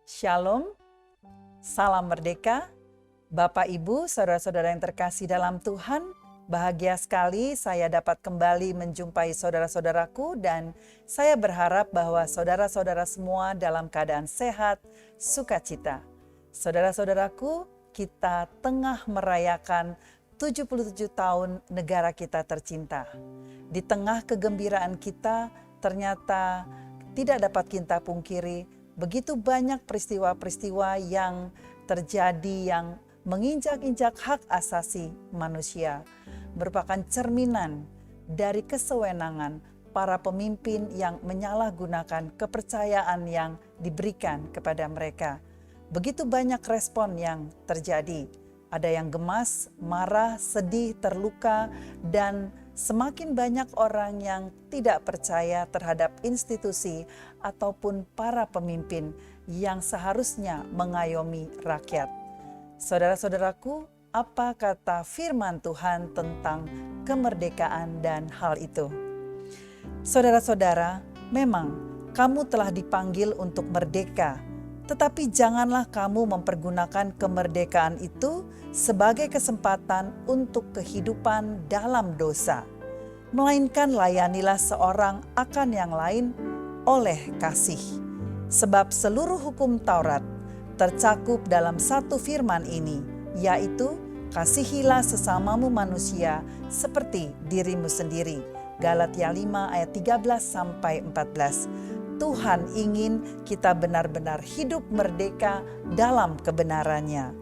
Shalom, salam merdeka, Bapak Ibu, saudara-saudara yang terkasih dalam Tuhan. Bahagia sekali saya dapat kembali menjumpai saudara-saudaraku dan saya berharap bahwa saudara-saudara semua dalam keadaan sehat, sukacita. Saudara-saudaraku, kita tengah merayakan 77 tahun negara kita tercinta. Di tengah kegembiraan kita, ternyata tidak dapat kita pungkiri, begitu banyak peristiwa-peristiwa yang terjadi yang menginjak-injak hak asasi manusia, merupakan cerminan dari kesewenangan para pemimpin yang menyalahgunakan kepercayaan yang diberikan kepada mereka. Begitu banyak respon yang terjadi. Ada yang gemas, marah, sedih, terluka, dan semakin banyak orang yang tidak percaya terhadap institusi ataupun para pemimpin yang seharusnya mengayomi rakyat. Saudara-saudaraku, apa kata firman Tuhan tentang kemerdekaan dan hal itu? Saudara-saudara, memang kamu telah dipanggil untuk merdeka, tetapi janganlah kamu mempergunakan kemerdekaan itu sebagai kesempatan untuk kehidupan dalam dosa, melainkan layanilah seorang akan yang lain oleh kasih. Sebab seluruh hukum Taurat tercakup dalam satu firman ini, yaitu kasihilah sesamamu manusia seperti dirimu sendiri. Galatia 5 ayat 13-14. Tuhan ingin kita benar-benar hidup merdeka dalam kebenarannya.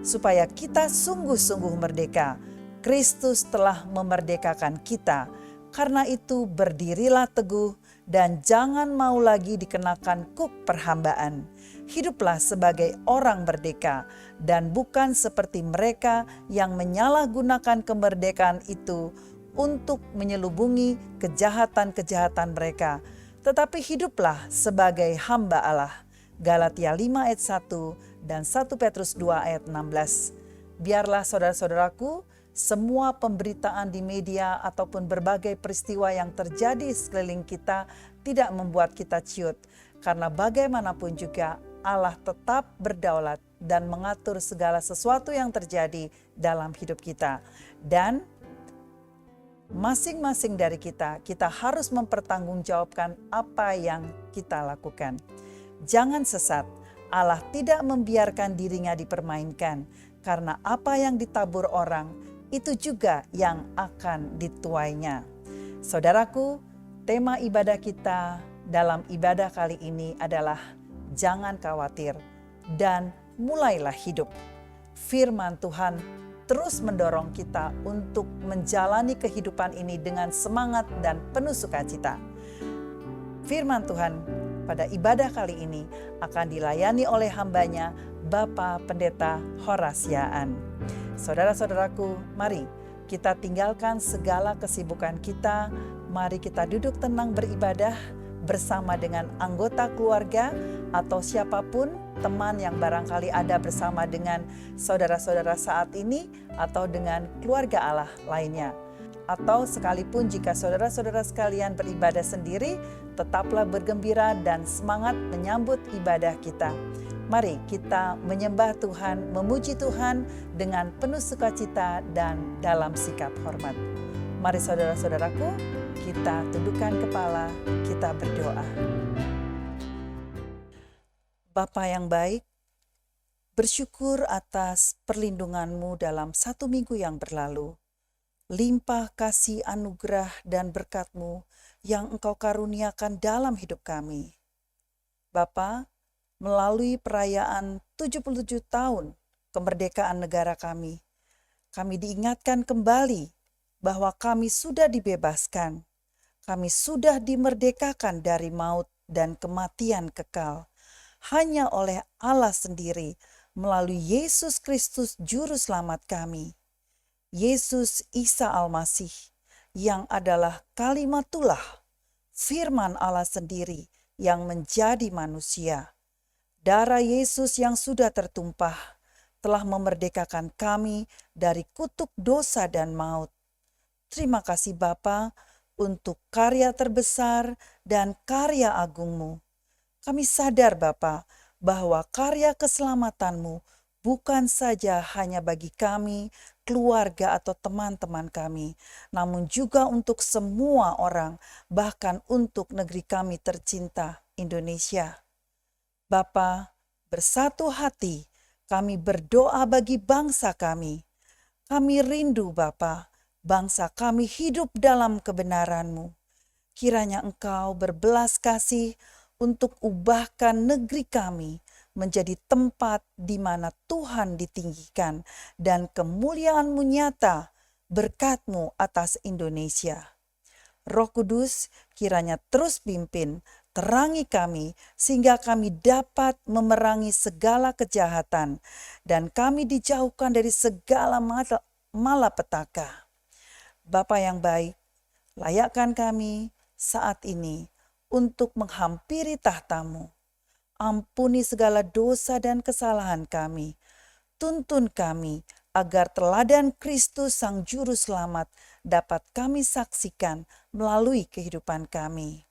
Supaya kita sungguh-sungguh merdeka, Kristus telah memerdekakan kita. Karena itu berdirilah teguh dan jangan mau lagi dikenakan kuk perhambaan. Hiduplah sebagai orang merdeka dan bukan seperti mereka yang menyalahgunakan kemerdekaan itu untuk menyelubungi kejahatan-kejahatan mereka. Tetapi hiduplah sebagai hamba Allah. Galatia 5 ayat 1 dan 1 Petrus 2 ayat 16. Biarlah saudara-saudaraku, semua pemberitaan di media ataupun berbagai peristiwa yang terjadi sekeliling kita tidak membuat kita ciut. Karena bagaimanapun juga Allah tetap berdaulat dan mengatur segala sesuatu yang terjadi dalam hidup kita. Dan masing-masing dari kita harus mempertanggungjawabkan apa yang kita lakukan. Jangan sesat, Allah tidak membiarkan dirinya dipermainkan, karena apa yang ditabur orang, itu juga yang akan dituainya. Saudaraku, tema ibadah kita dalam ibadah kali ini adalah jangan khawatir dan mulailah hidup. Firman Tuhan terus mendorong kita untuk menjalani kehidupan ini dengan semangat dan penuh sukacita. Firman Tuhan pada ibadah kali ini akan dilayani oleh hambanya, Bapak Pendeta Horasiaan. Saudara-saudaraku, mari kita tinggalkan segala kesibukan kita, mari kita duduk tenang beribadah bersama dengan anggota keluarga atau siapapun teman yang barangkali ada bersama dengan saudara-saudara saat ini atau dengan keluarga Allah lainnya. Atau sekalipun jika saudara-saudara sekalian beribadah sendiri, tetaplah bergembira dan semangat menyambut ibadah kita. Mari kita menyembah Tuhan, memuji Tuhan dengan penuh sukacita dan dalam sikap hormat. Mari saudara-saudaraku, kita tundukkan kepala, kita berdoa. Bapa yang baik, bersyukur atas perlindungan-Mu dalam 1 minggu yang berlalu. Limpah kasih anugerah dan berkat-Mu yang Engkau karuniakan dalam hidup kami. Bapa, melalui perayaan 77 tahun kemerdekaan negara kami diingatkan kembali bahwa kami sudah dibebaskan, kami sudah dimerdekakan dari maut dan kematian kekal, hanya oleh Allah sendiri melalui Yesus Kristus Juru Selamat kami. Yesus Isa Al-Masih yang adalah Kalimatullah, firman Allah sendiri yang menjadi manusia. Darah Yesus yang sudah tertumpah telah memerdekakan kami dari kutuk dosa dan maut. Terima kasih Bapa, untuk karya terbesar dan karya agung-Mu. Kami sadar Bapa bahwa karya keselamatan-Mu bukan saja hanya bagi kami, keluarga atau teman-teman kami, namun juga untuk semua orang, bahkan untuk negeri kami tercinta, Indonesia. Bapa, bersatu hati kami berdoa bagi bangsa kami. Kami rindu Bapa, bangsa kami hidup dalam kebenaran-Mu. Kiranya Engkau berbelas kasih untuk ubahkan negeri kami menjadi tempat di mana Tuhan ditinggikan dan kemuliaan-Mu nyata, berkat-Mu atas Indonesia. Roh Kudus kiranya terus pimpin, terangi kami sehingga kami dapat memerangi segala kejahatan dan kami dijauhkan dari segala malapetaka. Bapa yang baik, layakkan kami saat ini untuk menghampiri tahta-Mu. Ampuni segala dosa dan kesalahan kami. Tuntun kami agar teladan Kristus Sang Juru Selamat dapat kami saksikan melalui kehidupan kami.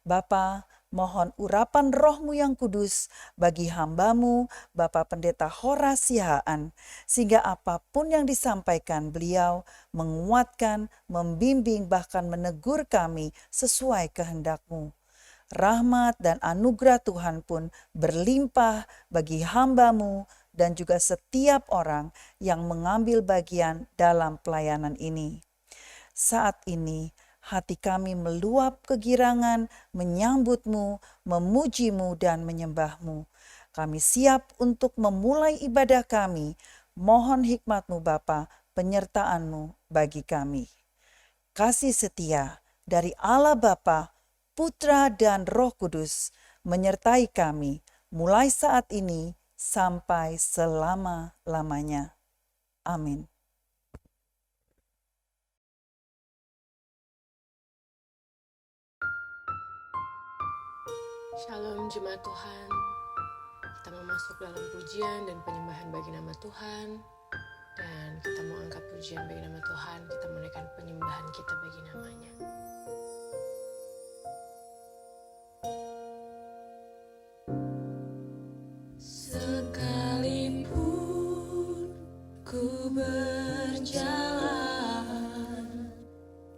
Bapa, mohon urapan Roh-Mu yang kudus bagi hamba-Mu, Bapak Pendeta Horas Sihaan, sehingga apapun yang disampaikan beliau menguatkan, membimbing, bahkan menegur kami sesuai kehendak-Mu. Rahmat dan anugerah Tuhan pun berlimpah bagi hamba-Mu dan juga setiap orang yang mengambil bagian dalam pelayanan ini. Saat ini hati kami meluap kegirangan menyambut-Mu, memuji-Mu dan menyembah-Mu. Kami siap untuk memulai ibadah kami. Mohon hikmat-Mu Bapa, penyertaan-Mu bagi kami. Kasih setia dari Allah Bapa, Putra dan Roh Kudus menyertai kami mulai saat ini sampai selama-lamanya. Amin. Shalom jemaat Tuhan, kita mau masuk dalam pujian dan penyembahan bagi nama Tuhan. Dan kita mau angkat pujian bagi nama Tuhan, kita menaikkan penyembahan kita bagi namanya. Sekalipun ku berjalan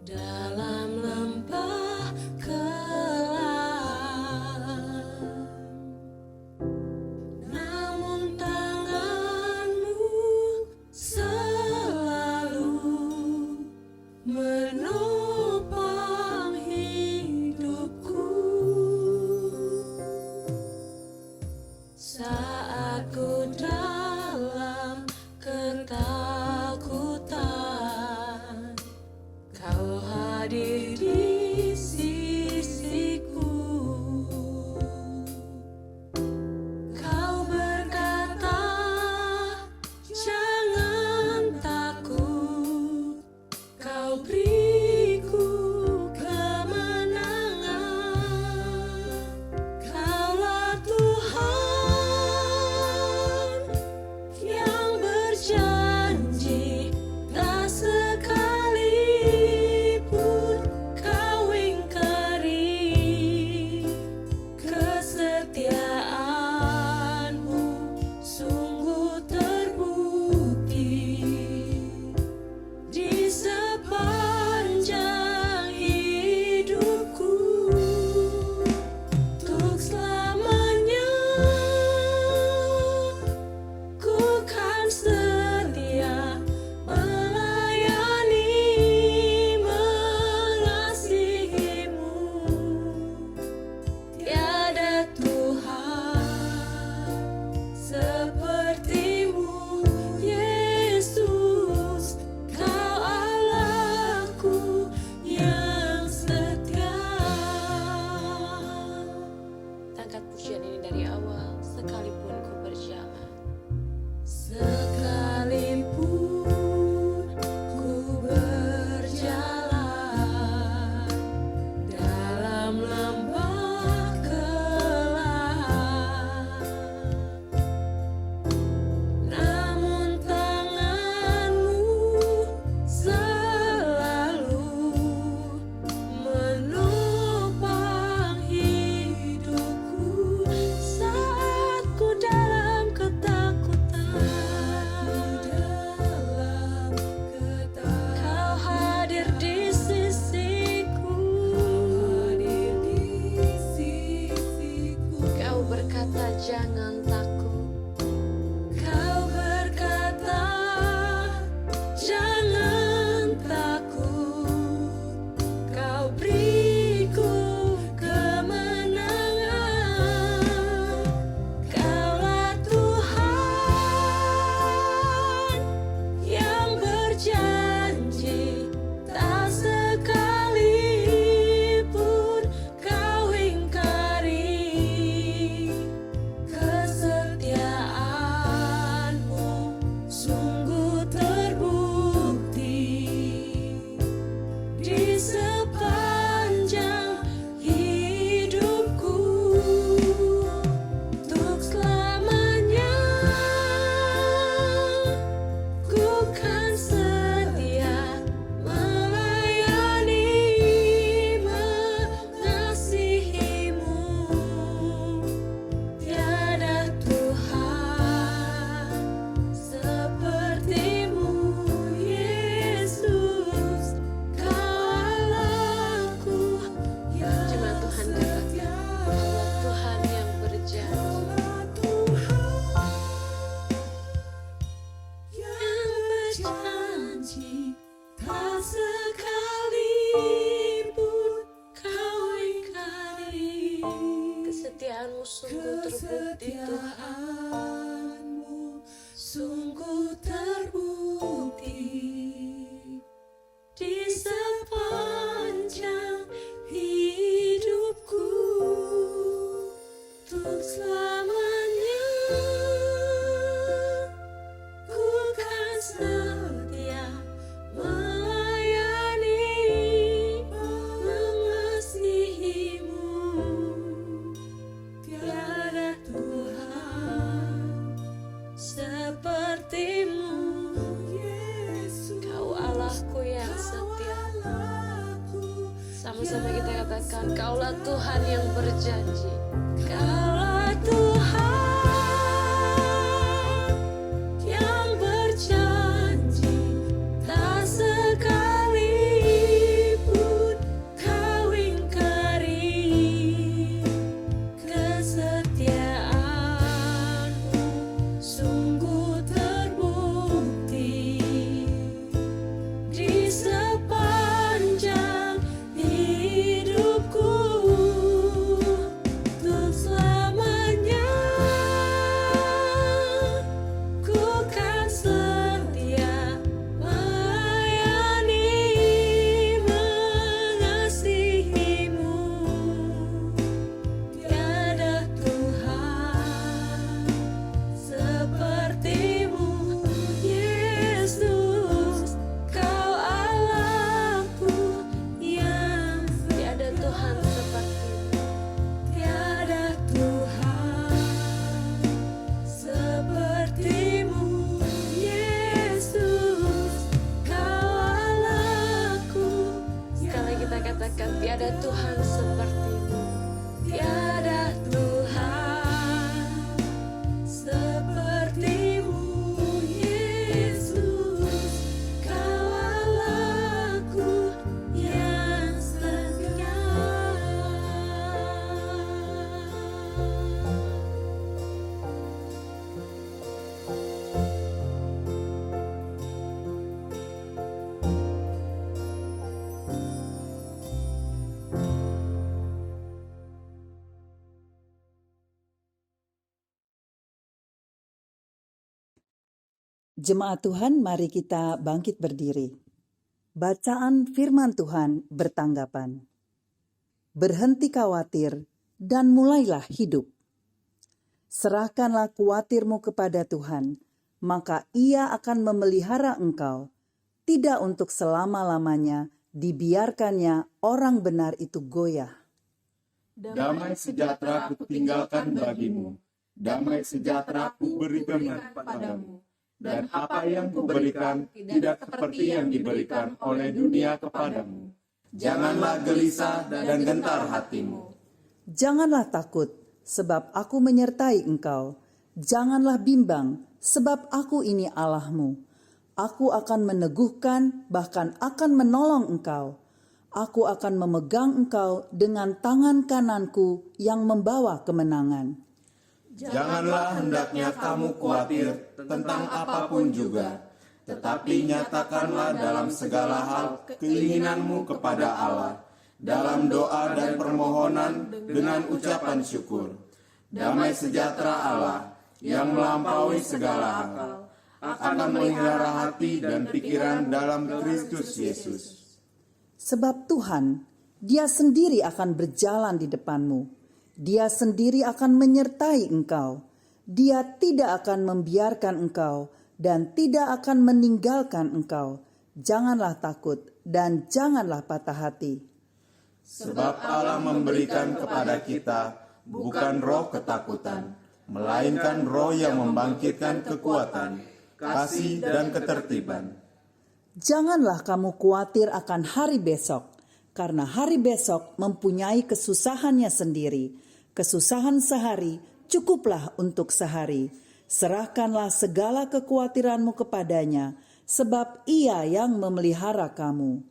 dalam lembah kelam, namun tangan-Mu selalu menopang. Sama-sama kita katakan, Kaulah Tuhan yang berjanji. Kaulah Tuhan yang berjanji, tak sekalipun Kau ingkari. Kesetiaan-Mu sungguh terbukti di sepanjang hidupku, untuk selamanya ku kan setia melayani, mengasihi-Mu. Tiada Tuhan seperti-Mu, Yesus, Kau Allahku yang tiada Tuhan seperti-Mu. Tiada Tuhan seperti-Mu, Yesus, Kau Allahku. Sekali kita katakan, tiada Tuhan seperti-Mu. Tiada Tuhan seperti-Mu, Yesus, Kau Allahku yang setia. Jemaat Tuhan, mari kita bangkit berdiri. Bacaan firman Tuhan bertanggapan. Berhenti khawatir dan mulailah hidup. Serahkanlah khawatirmu kepada Tuhan, maka Ia akan memelihara engkau. Tidak untuk selama-lamanya dibiarkannya orang benar itu goyah. Damai sejahtera ku tinggalkan bagimu, damai sejahtera ku berikan kepadamu. Dan apa yang kuberikan tidak seperti yang diberikan oleh dunia kepadamu. Janganlah gelisah dan gentar hatimu. Janganlah takut, sebab aku menyertai engkau. Janganlah bimbang, sebab aku ini Allahmu. Aku akan meneguhkan, bahkan akan menolong engkau. Aku akan memegang engkau dengan tangan kananku yang membawa kemenangan. Janganlah hendaknya kamu khawatir tentang apapun juga, tetapi nyatakanlah dalam segala hal keinginanmu kepada Allah, dalam doa dan permohonan dengan ucapan syukur. Damai sejahtera Allah yang melampaui segala akal akan memelihara hati dan pikiran dalam Kristus Yesus. Sebab Tuhan, Dia sendiri akan berjalan di depanmu. Dia sendiri akan menyertai engkau. Dia tidak akan membiarkan engkau dan tidak akan meninggalkan engkau. Janganlah takut dan janganlah patah hati. Sebab Allah memberikan kepada kita bukan roh ketakutan, melainkan roh yang membangkitkan kekuatan, kasih dan ketertiban. Janganlah kamu khawatir akan hari besok, karena hari besok mempunyai kesusahannya sendiri. Kesusahan sehari cukuplah untuk sehari. Serahkanlah segala kekhawatiranmu kepadanya, sebab Ia yang memelihara kamu.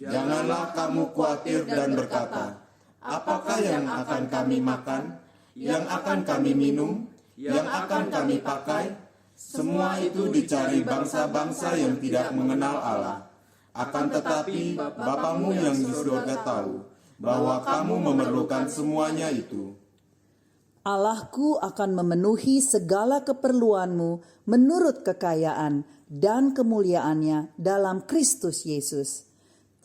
Janganlah kamu khawatir dan berkata, apakah yang akan kami makan, yang akan kami minum, yang akan kami pakai? Semua itu dicari bangsa-bangsa yang tidak mengenal Allah. Akan tetapi Bapamu yang di surga tahu bahwa kamu memerlukan semuanya itu. Allahku akan memenuhi segala keperluanmu menurut kekayaan dan kemuliaannya dalam Kristus Yesus.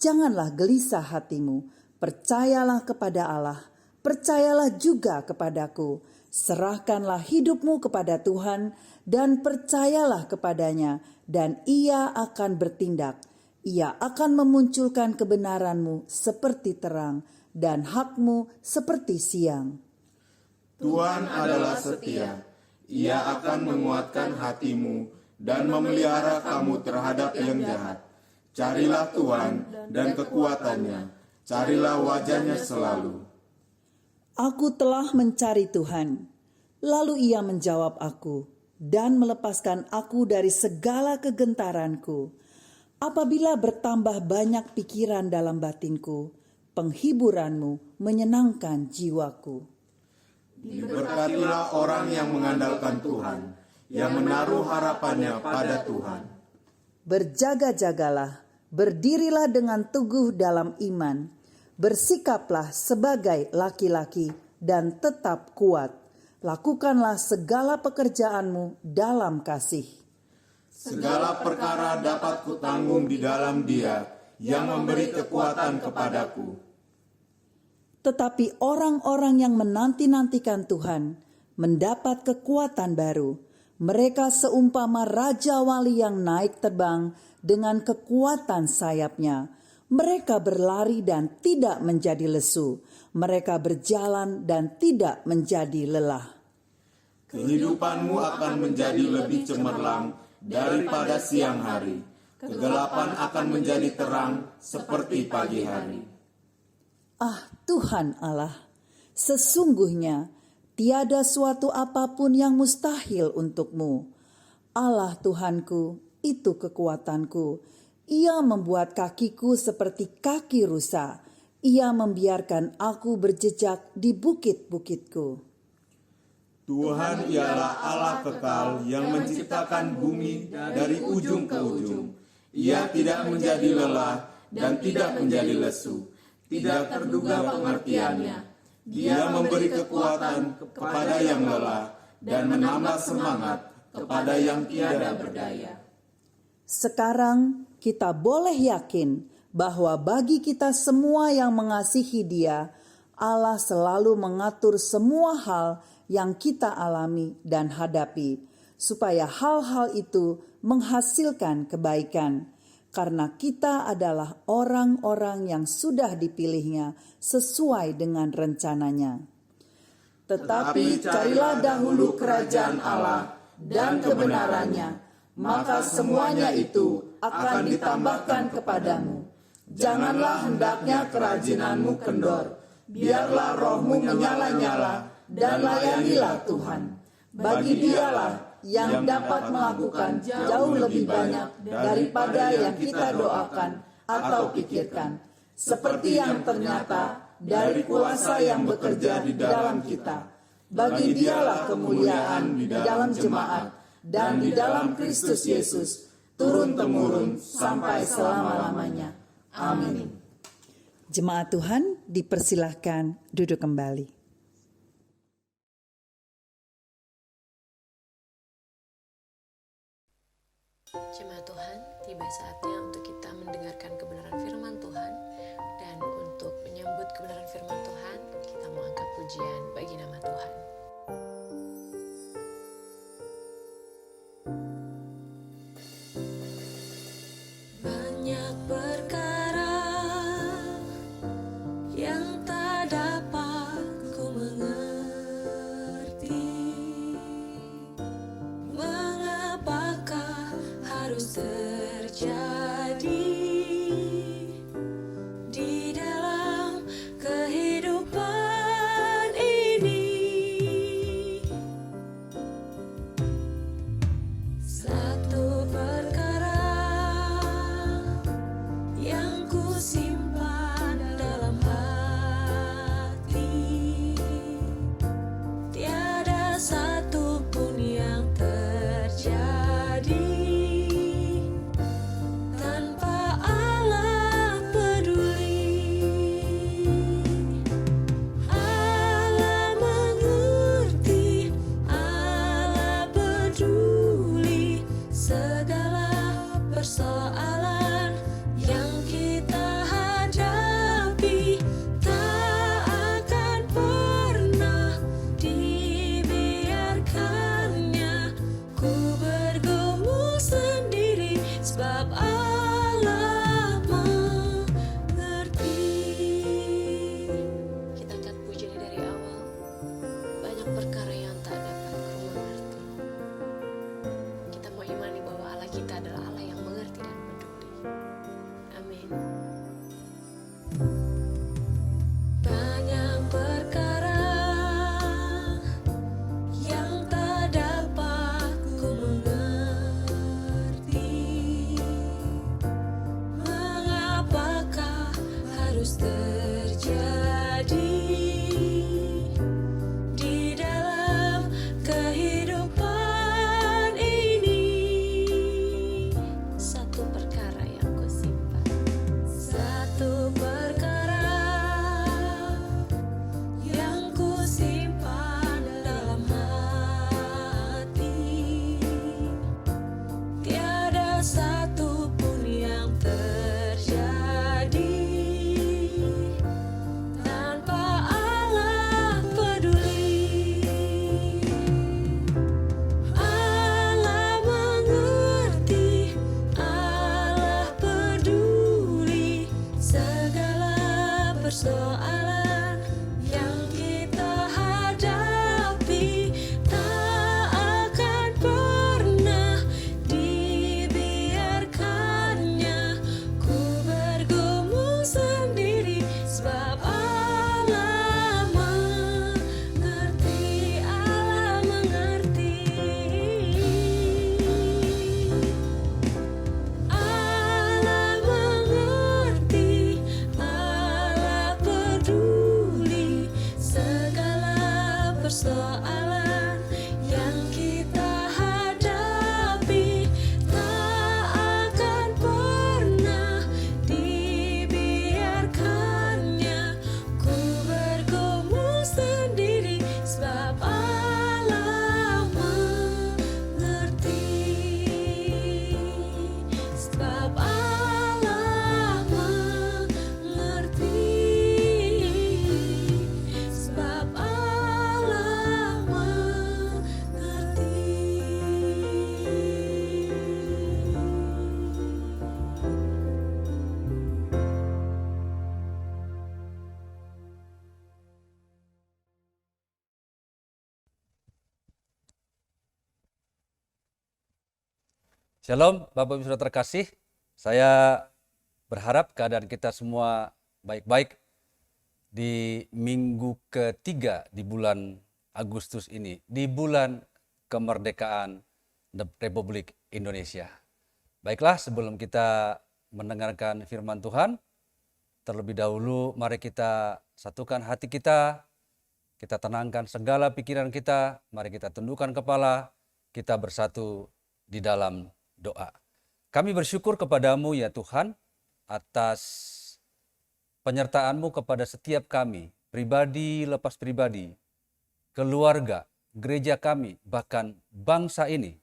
Janganlah gelisah hatimu, percayalah kepada Allah, percayalah juga kepadaku. Serahkanlah hidupmu kepada Tuhan dan percayalah kepadanya, dan Ia akan bertindak. Ia akan memunculkan kebenaranmu seperti terang dan hakmu seperti siang. Tuhan adalah setia. Ia akan menguatkan hatimu dan memelihara kamu terhadap yang jahat. Carilah Tuhan dan kekuatannya. carilah wajahnya selalu. Aku telah mencari Tuhan. Lalu ia menjawab aku dan melepaskan aku dari segala kegentaranku. Apabila bertambah banyak pikiran dalam batinku, penghiburanmu menyenangkan jiwaku. Diberkatilah orang yang mengandalkan Tuhan, yang menaruh harapannya pada Tuhan. Berjaga-jagalah, berdirilah dengan teguh dalam iman, bersikaplah sebagai laki-laki dan tetap kuat. Lakukanlah segala pekerjaanmu dalam kasih. Segala perkara dapat kutanggung di dalam Dia yang memberi kekuatan kepadaku. Tetapi orang-orang yang menanti-nantikan Tuhan mendapat kekuatan baru. Mereka seumpama raja wali yang naik terbang dengan kekuatan sayapnya. Mereka berlari dan tidak menjadi lesu. Mereka berjalan dan tidak menjadi lelah. Kehidupanmu akan menjadi lebih cemerlang daripada siang hari. Kegelapan akan menjadi terang seperti pagi hari. Ah Tuhan Allah, sesungguhnya tiada suatu apapun yang mustahil untukmu. Allah Tuhanku, itu kekuatanku. Ia membuat kakiku seperti kaki rusa. Ia membiarkan aku berjejak di bukit-bukitku. Tuhan ialah Allah kekal yang menciptakan bumi dari ujung ke ujung. Ia tidak menjadi lelah dan tidak menjadi lesu. Tidak terduga pengertiannya. Dia memberi kekuatan kepada yang lelah dan menambah semangat kepada yang tiada berdaya. Sekarang kita boleh yakin bahwa bagi kita semua yang mengasihi Dia, Allah selalu mengatur semua hal yang kita alami dan hadapi, supaya hal-hal itu menghasilkan kebaikan, karena kita adalah orang-orang yang sudah dipilihnya sesuai dengan rencananya. Tetapi carilah dahulu kerajaan Allah dan kebenarannya, maka semuanya itu akan ditambahkan kepadamu. Janganlah hendaknya kerajinanmu kendor, biarlah rohmu menyala-nyala dan layanilah Tuhan. Bagi Dialah yang dapat melakukan jauh lebih banyak daripada yang kita doakan atau pikirkan, seperti yang ternyata dari kuasa yang bekerja di dalam kita. Bagi Dialah kemuliaan di dalam jemaat dan di dalam Kristus Yesus, turun-temurun sampai selama-lamanya. Amin. Jemaat Tuhan dipersilahkan duduk kembali. Jemaat Tuhan, tiba saatnya untuk kita mendengarkan kebenaran firman Tuhan. Dan untuk menyambut kebenaran firman Tuhan, kita mau angkat pujian bagi nama Tuhan. Banyak perkara yang tak dapat terjadi di dalam kehidupan ini. Satu perkara yang kusimpan, satu perkara yang kusimpan dalam hati. Tiada satu pun yang terjadi tanpa Allah peduli. Allah mengerti, Allah peduli segala persoalan yang kita hadapi. Tak akan pernah dibiarkannya ku bergumul sendiri, sebab Allah mengerti, Allah mengerti. Allah mengerti, Allah peduli segala persoalan yang kita hadapi. Tak akan pernah dibiarkannya ku bergumul sendiri, sebab Allah mengerti, sebab Allah mengerti, sebab Allah Shalom, Bapak Ibu Saudara terkasih. Saya berharap keadaan kita semua baik-baik di minggu ketiga di bulan Agustus ini, di bulan kemerdekaan Republik Indonesia. Baiklah, sebelum kita mendengarkan firman Tuhan, terlebih dahulu mari kita satukan hati kita tenangkan segala pikiran kita, mari kita tundukkan kepala, kita bersatu di dalam doa. Kami bersyukur kepadamu ya Tuhan atas penyertaan-Mu kepada setiap kami, pribadi lepas pribadi, keluarga, gereja kami, bahkan bangsa ini.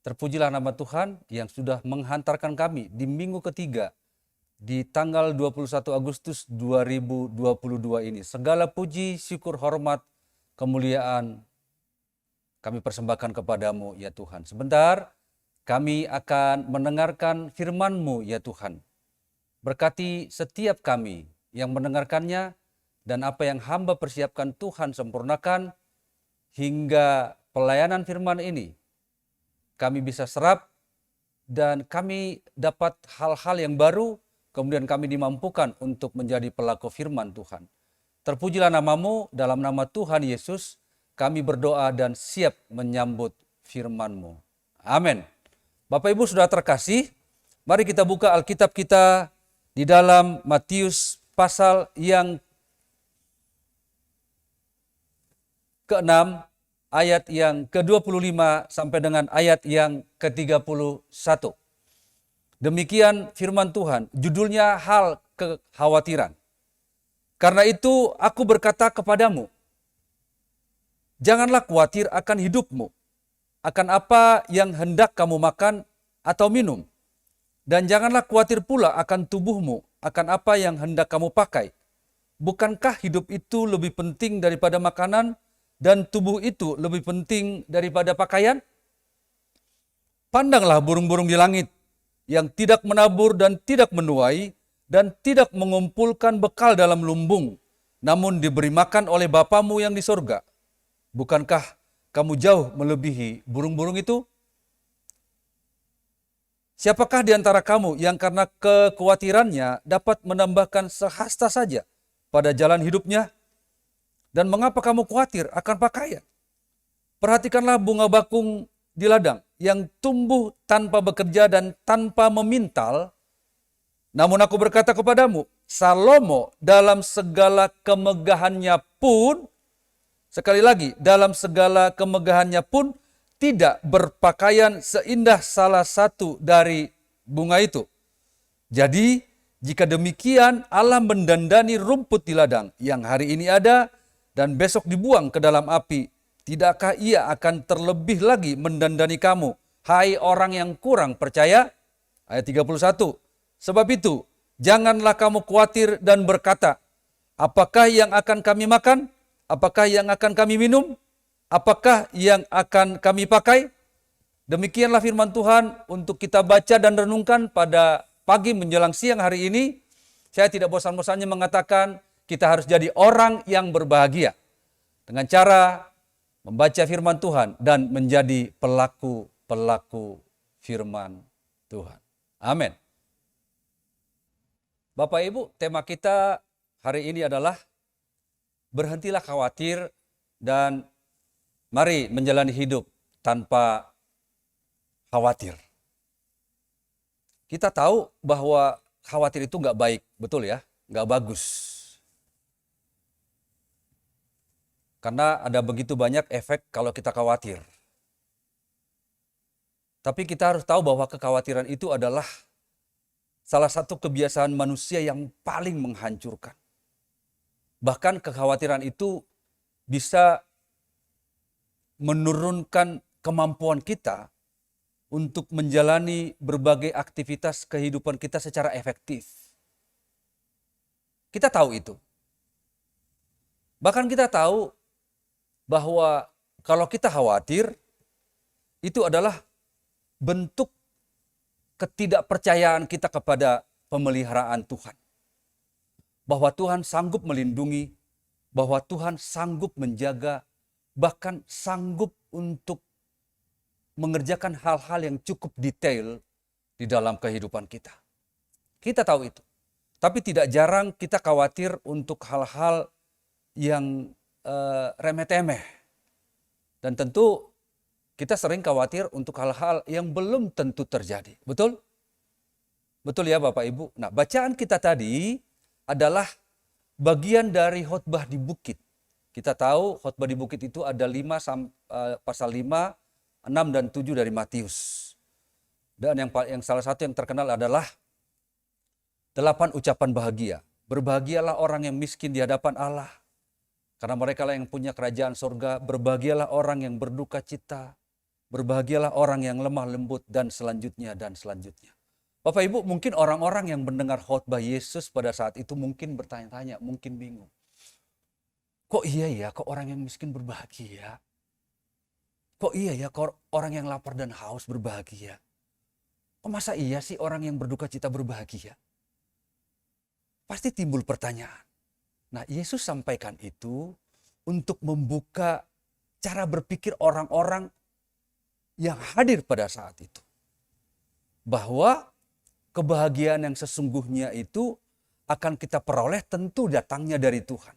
Terpujilah nama Tuhan yang sudah menghantarkan kami di minggu ketiga di tanggal 21 Agustus 2022 ini. Segala puji, syukur, hormat, kemuliaan kami persembahkan kepadamu ya Tuhan. Sebentar kami akan mendengarkan firman-Mu ya Tuhan. Berkati setiap kami yang mendengarkannya dan apa yang hamba persiapkan Tuhan sempurnakan hingga pelayanan firman ini kami bisa serap dan kami dapat hal-hal yang baru, kemudian kami dimampukan untuk menjadi pelaku firman Tuhan. Terpujilah nama-Mu, dalam nama Tuhan Yesus kami berdoa dan siap menyambut firman-Mu. Amin. Bapak Ibu Saudara terkasih, mari kita buka Alkitab kita di dalam Matius pasal yang ke-6, ayat yang ke-25 sampai dengan ayat yang ke-31. Demikian firman Tuhan, judulnya hal kekhawatiran. Karena itu aku berkata kepadamu, janganlah khawatir akan hidupmu, akan apa yang hendak kamu makan atau minum. Dan janganlah khawatir pula akan tubuhmu, akan apa yang hendak kamu pakai. Bukankah hidup itu lebih penting daripada makanan, dan tubuh itu lebih penting daripada pakaian? Pandanglah burung-burung di langit, yang tidak menabur dan tidak menuai, dan tidak mengumpulkan bekal dalam lumbung, namun diberi makan oleh Bapamu yang di sorga. Bukankah kamu jauh melebihi burung-burung itu? Siapakah di antara kamu yang karena kekhawatirannya dapat menambahkan sehasta saja pada jalan hidupnya? Dan mengapa kamu khawatir akan pakaian? Perhatikanlah bunga bakung di ladang yang tumbuh tanpa bekerja dan tanpa memintal. Namun aku berkata kepadamu, Salomo dalam segala kemegahannya pun, sekali lagi, dalam segala kemegahannya pun tidak berpakaian seindah salah satu dari bunga itu. Jadi, jika demikian Allah mendandani rumput di ladang yang hari ini ada dan besok dibuang ke dalam api, tidakkah Ia akan terlebih lagi mendandani kamu, hai orang yang kurang percaya? Ayat 31. Sebab itu, janganlah kamu khawatir dan berkata, apakah yang akan kami makan? Apakah yang akan kami minum? Apakah yang akan kami pakai? Demikianlah firman Tuhan untuk kita baca dan renungkan pada pagi menjelang siang hari ini. Saya tidak bosan-bosannya mengatakan kita harus jadi orang yang berbahagia dengan cara membaca firman Tuhan dan menjadi pelaku-pelaku firman Tuhan. Amin. Bapak Ibu, tema kita hari ini adalah berhentilah khawatir dan mari menjalani hidup tanpa khawatir. Kita tahu bahwa khawatir itu nggak baik, betul ya? Nggak bagus. Karena ada begitu banyak efek kalau kita khawatir. Tapi kita harus tahu bahwa kekhawatiran itu adalah salah satu kebiasaan manusia yang paling menghancurkan. Bahkan kekhawatiran itu bisa menurunkan kemampuan kita untuk menjalani berbagai aktivitas kehidupan kita secara efektif. Kita tahu itu. Bahkan kita tahu bahwa kalau kita khawatir, itu adalah bentuk ketidakpercayaan kita kepada pemeliharaan Tuhan. Bahwa Tuhan sanggup melindungi, bahwa Tuhan sanggup menjaga, bahkan sanggup untuk mengerjakan hal-hal yang cukup detail di dalam kehidupan kita. Kita tahu itu. Tapi tidak jarang kita khawatir untuk hal-hal yang remeh-temeh. Dan tentu kita sering khawatir untuk hal-hal yang belum tentu terjadi. Betul? Betul ya Bapak Ibu? Nah, bacaan kita tadi adalah bagian dari khotbah di bukit. Kita tahu khotbah di bukit itu ada pasal 5, 6 dan 7 dari Matius. Dan yang salah satu yang terkenal adalah 8 ucapan bahagia. Berbahagialah orang yang miskin di hadapan Allah, karena mereka lah yang punya kerajaan surga. Berbahagialah orang yang berduka cita. Berbahagialah orang yang lemah lembut, dan selanjutnya dan selanjutnya. Bapak Ibu, mungkin orang-orang yang mendengar khotbah Yesus pada saat itu mungkin bertanya-tanya, mungkin bingung. Kok iya ya, kok orang yang miskin berbahagia? Kok iya ya, kok orang yang lapar dan haus berbahagia? Kok masa iya sih orang yang berduka cita berbahagia? Pasti timbul pertanyaan. Nah, Yesus sampaikan itu untuk membuka cara berpikir orang-orang yang hadir pada saat itu. Bahwa kebahagiaan yang sesungguhnya itu akan kita peroleh tentu datangnya dari Tuhan.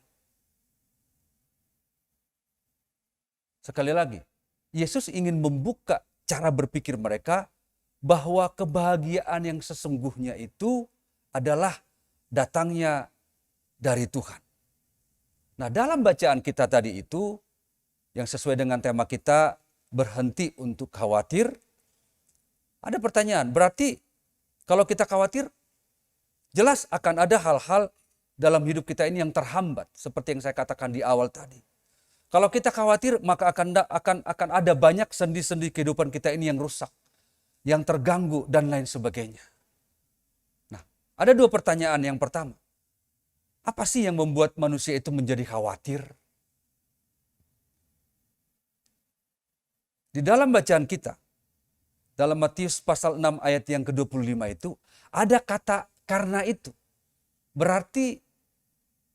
Sekali lagi, Yesus ingin membuka cara berpikir mereka bahwa kebahagiaan yang sesungguhnya itu adalah datangnya dari Tuhan. Nah, dalam bacaan kita tadi itu, yang sesuai dengan tema kita, berhenti untuk khawatir, ada pertanyaan, berarti kalau kita khawatir, jelas akan ada hal-hal dalam hidup kita ini yang terhambat, seperti yang saya katakan di awal tadi. Kalau kita khawatir, maka akan ada banyak sendi-sendi kehidupan kita ini yang rusak, yang terganggu, dan lain sebagainya. Nah, ada 2 pertanyaan. Yang pertama, apa sih yang membuat manusia itu menjadi khawatir? Di dalam bacaan kita, dalam Matius pasal 6 ayat yang ke-25 itu, ada kata karena itu. Berarti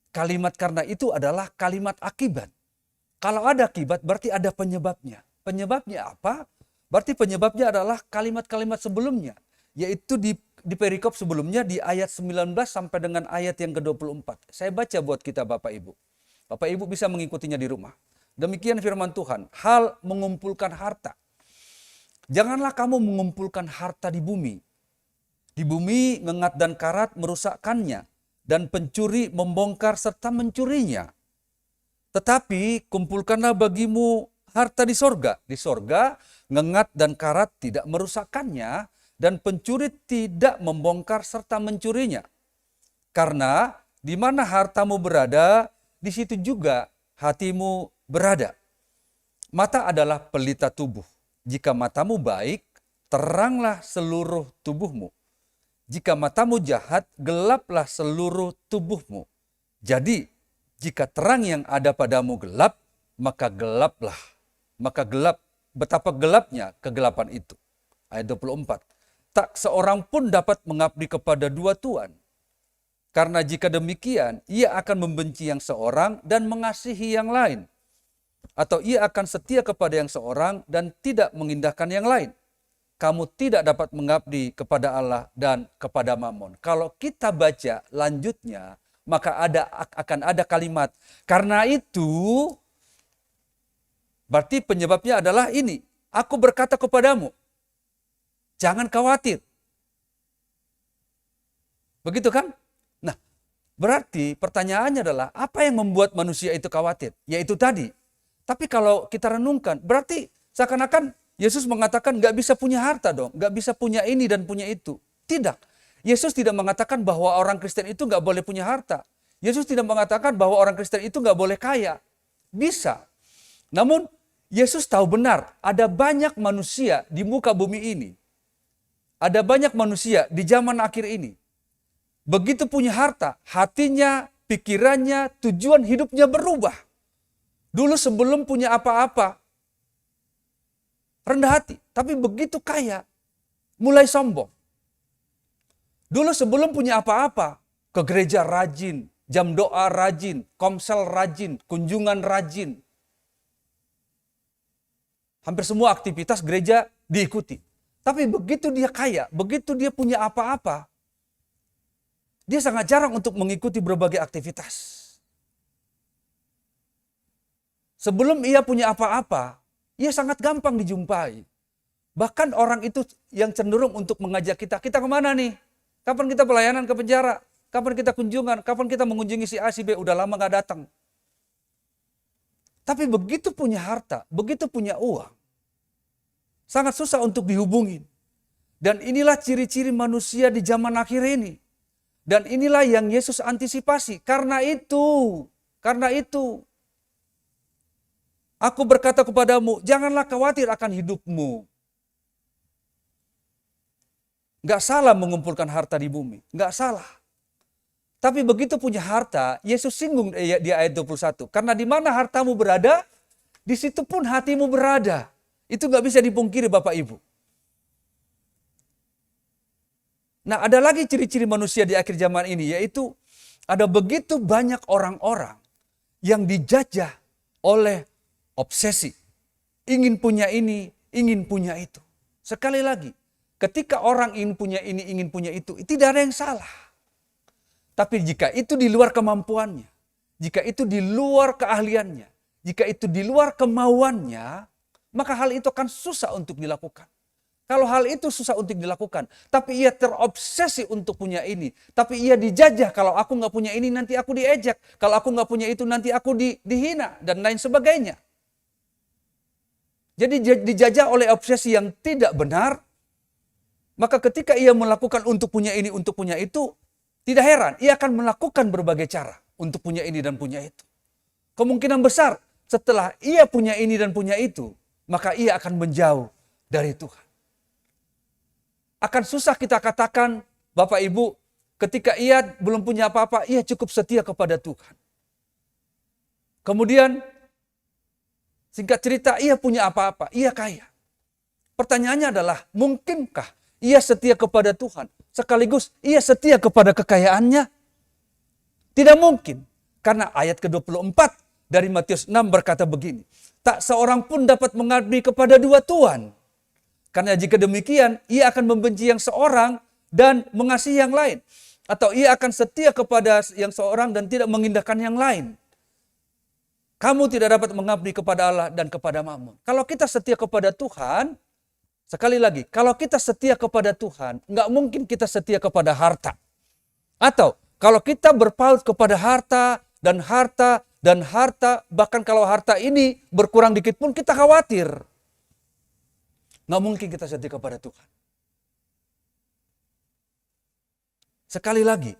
kalimat karena itu adalah kalimat akibat. Kalau ada akibat berarti ada penyebabnya. Penyebabnya apa? Berarti penyebabnya adalah kalimat-kalimat sebelumnya. Yaitu di perikop sebelumnya di ayat 19 sampai dengan ayat yang ke-24. Saya baca buat kita Bapak Ibu. Bapak Ibu bisa mengikutinya di rumah. Demikian firman Tuhan, hal mengumpulkan harta. Janganlah kamu mengumpulkan harta di bumi. Di bumi ngengat dan karat merusakkannya, dan pencuri membongkar serta mencurinya. Tetapi kumpulkanlah bagimu harta di sorga. Di sorga, ngengat dan karat tidak merusakkannya, dan pencuri tidak membongkar serta mencurinya. Karena di mana hartamu berada, di situ juga hatimu berada. Mata adalah pelita tubuh. Jika matamu baik, teranglah seluruh tubuhmu. Jika matamu jahat, gelaplah seluruh tubuhmu. Jadi, jika terang yang ada padamu gelap, maka gelaplah. Maka gelap, betapa gelapnya kegelapan itu. Ayat 24. Tak seorang pun dapat mengabdi kepada dua tuan. Karena jika demikian, ia akan membenci yang seorang dan mengasihi yang lain. Atau ia akan setia kepada yang seorang dan tidak mengindahkan yang lain. Kamu tidak dapat mengabdi kepada Allah dan kepada Mammon. Kalau kita baca lanjutnya, maka akan ada kalimat. Karena itu, berarti penyebabnya adalah ini. Aku berkata kepadamu, jangan khawatir. Begitu kan? Nah, berarti pertanyaannya adalah apa yang membuat manusia itu khawatir? Yaitu tadi. Tapi kalau kita renungkan, berarti seakan-akan Yesus mengatakan gak bisa punya harta dong, gak bisa punya ini dan punya itu. Tidak. Yesus tidak mengatakan bahwa orang Kristen itu gak boleh punya harta. Yesus tidak mengatakan bahwa orang Kristen itu gak boleh kaya. Bisa. Namun Yesus tahu benar ada banyak manusia di muka bumi ini. Ada banyak manusia di zaman akhir ini. Begitu punya harta, hatinya, pikirannya, tujuan hidupnya berubah. Dulu sebelum punya apa-apa, rendah hati. Tapi begitu kaya, mulai sombong. Dulu sebelum punya apa-apa, ke gereja rajin, jam doa rajin, komsel rajin, kunjungan rajin. Hampir semua aktivitas gereja diikuti. Tapi begitu dia kaya, begitu dia punya apa-apa, dia sangat jarang untuk mengikuti berbagai aktivitas. Sebelum ia punya apa-apa, ia sangat gampang dijumpai. Bahkan orang itu yang cenderung untuk mengajak kita kemana nih? Kapan kita pelayanan ke penjara? Kapan kita kunjungan? Kapan kita mengunjungi si A, si B? Udah lama gak datang. Tapi begitu punya harta, begitu punya uang, sangat susah untuk dihubungin. Dan inilah ciri-ciri manusia di zaman akhir ini. Dan inilah yang Yesus antisipasi. Karena itu, aku berkata kepadamu, janganlah khawatir akan hidupmu. Gak salah mengumpulkan harta di bumi, gak salah. Tapi begitu punya harta, Yesus singgung di ayat 21. Karena di mana hartamu berada, di situ pun hatimu berada. Itu gak bisa dipungkiri Bapak Ibu. Nah, ada lagi ciri-ciri manusia di akhir zaman ini, yaitu ada begitu banyak orang-orang yang dijajah oleh obsesi. Ingin punya ini, ingin punya itu. Sekali lagi, ketika orang ingin punya ini, ingin punya itu, tidak ada yang salah. Tapi jika itu di luar kemampuannya, jika itu di luar keahliannya, jika itu di luar kemauannya, maka hal itu akan susah untuk dilakukan. Kalau hal itu susah untuk dilakukan, tapi ia terobsesi untuk punya ini, tapi ia dijajah, kalau aku nggak punya ini nanti aku diejek, kalau aku nggak punya itu nanti aku dihina, dan lain sebagainya. Jadi dijajah oleh obsesi yang tidak benar, maka ketika ia melakukan untuk punya ini, untuk punya itu, tidak heran, ia akan melakukan berbagai cara untuk punya ini dan punya itu. Kemungkinan besar setelah ia punya ini dan punya itu, maka ia akan menjauh dari Tuhan. Akan susah kita katakan, Bapak Ibu, ketika ia belum punya apa-apa, ia cukup setia kepada Tuhan. Kemudian, singkat cerita, ia punya apa-apa, ia kaya. Pertanyaannya adalah, mungkinkah ia setia kepada Tuhan, sekaligus ia setia kepada kekayaannya? Tidak mungkin, karena ayat ke-24 dari Matius 6 berkata begini, tak seorang pun dapat mengabdi kepada dua tuan. Karena jika demikian, ia akan membenci yang seorang dan mengasihi yang lain. Atau ia akan setia kepada yang seorang dan tidak mengindahkan yang lain. Kamu tidak dapat mengabdi kepada Allah dan kepada Mammon. Kalau kita setia kepada Tuhan, sekali lagi, kalau kita setia kepada Tuhan, nggak mungkin kita setia kepada harta. Atau Kalau kita berpaut kepada harta dan harta dan harta, bahkan kalau harta ini berkurang dikit pun kita khawatir. Nggak mungkin kita setia kepada Tuhan. Sekali lagi,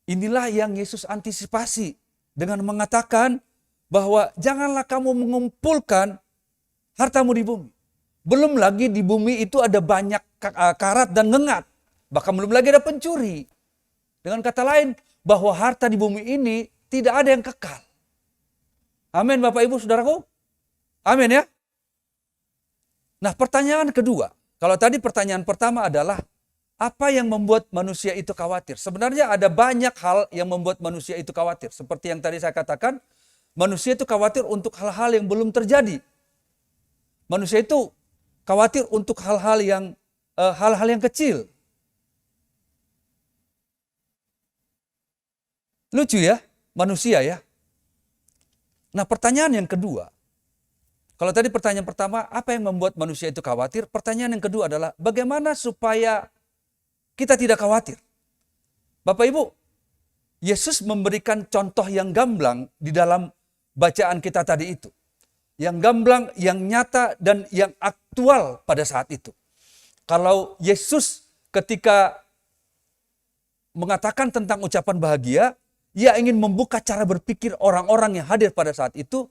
inilah yang Yesus antisipasi dengan mengatakan bahwa janganlah kamu mengumpulkan hartamu di bumi. Belum lagi di bumi itu ada banyak karat dan ngengat. Bahkan belum lagi ada pencuri. Dengan kata lain, bahwa harta di bumi ini tidak ada yang kekal. Amin Bapak Ibu Saudaraku. Amin ya. Nah pertanyaan kedua. Kalau tadi pertanyaan pertama adalah apa yang membuat manusia itu khawatir? Sebenarnya ada banyak hal yang membuat manusia itu khawatir. Seperti yang tadi saya katakan, manusia itu khawatir untuk hal-hal yang belum terjadi. Manusia itu khawatir untuk hal-hal yang kecil. Lucu ya, manusia ya. Nah pertanyaan yang kedua, kalau tadi pertanyaan pertama, apa yang membuat manusia itu khawatir? Pertanyaan yang kedua adalah, bagaimana supaya kita tidak khawatir? Bapak Ibu, Yesus memberikan contoh yang gamblang di dalam bacaan kita tadi itu. Yang gamblang, yang nyata, dan yang aktual pada saat itu. Kalau Yesus ketika mengatakan tentang ucapan bahagia, Ia ingin membuka cara berpikir orang-orang yang hadir pada saat itu.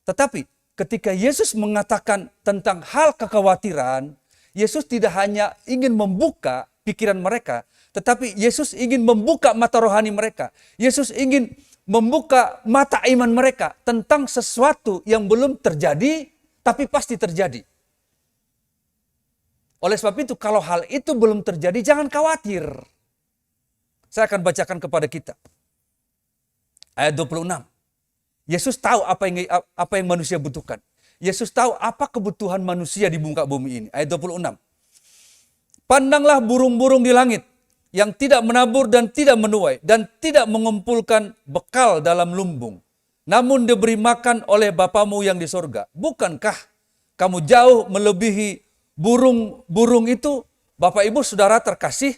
Tetapi ketika Yesus mengatakan tentang hal kekhawatiran, Yesus tidak hanya ingin membuka pikiran mereka, tetapi Yesus ingin membuka mata rohani mereka. Yesus ingin membuka mata iman mereka tentang sesuatu yang belum terjadi, tapi pasti terjadi. Oleh sebab itu, kalau hal itu belum terjadi, jangan khawatir. Saya akan bacakan kepada kita. Ayat 26. Yesus tahu apa yang manusia butuhkan. Yesus tahu apa kebutuhan manusia di muka bumi ini. Ayat 26. Pandanglah burung-burung di langit yang tidak menabur dan tidak menuai dan tidak mengumpulkan bekal dalam lumbung. Namun diberi makan oleh Bapamu yang di sorga. Bukankah kamu jauh melebihi burung-burung itu? Bapak Ibu Saudara terkasih,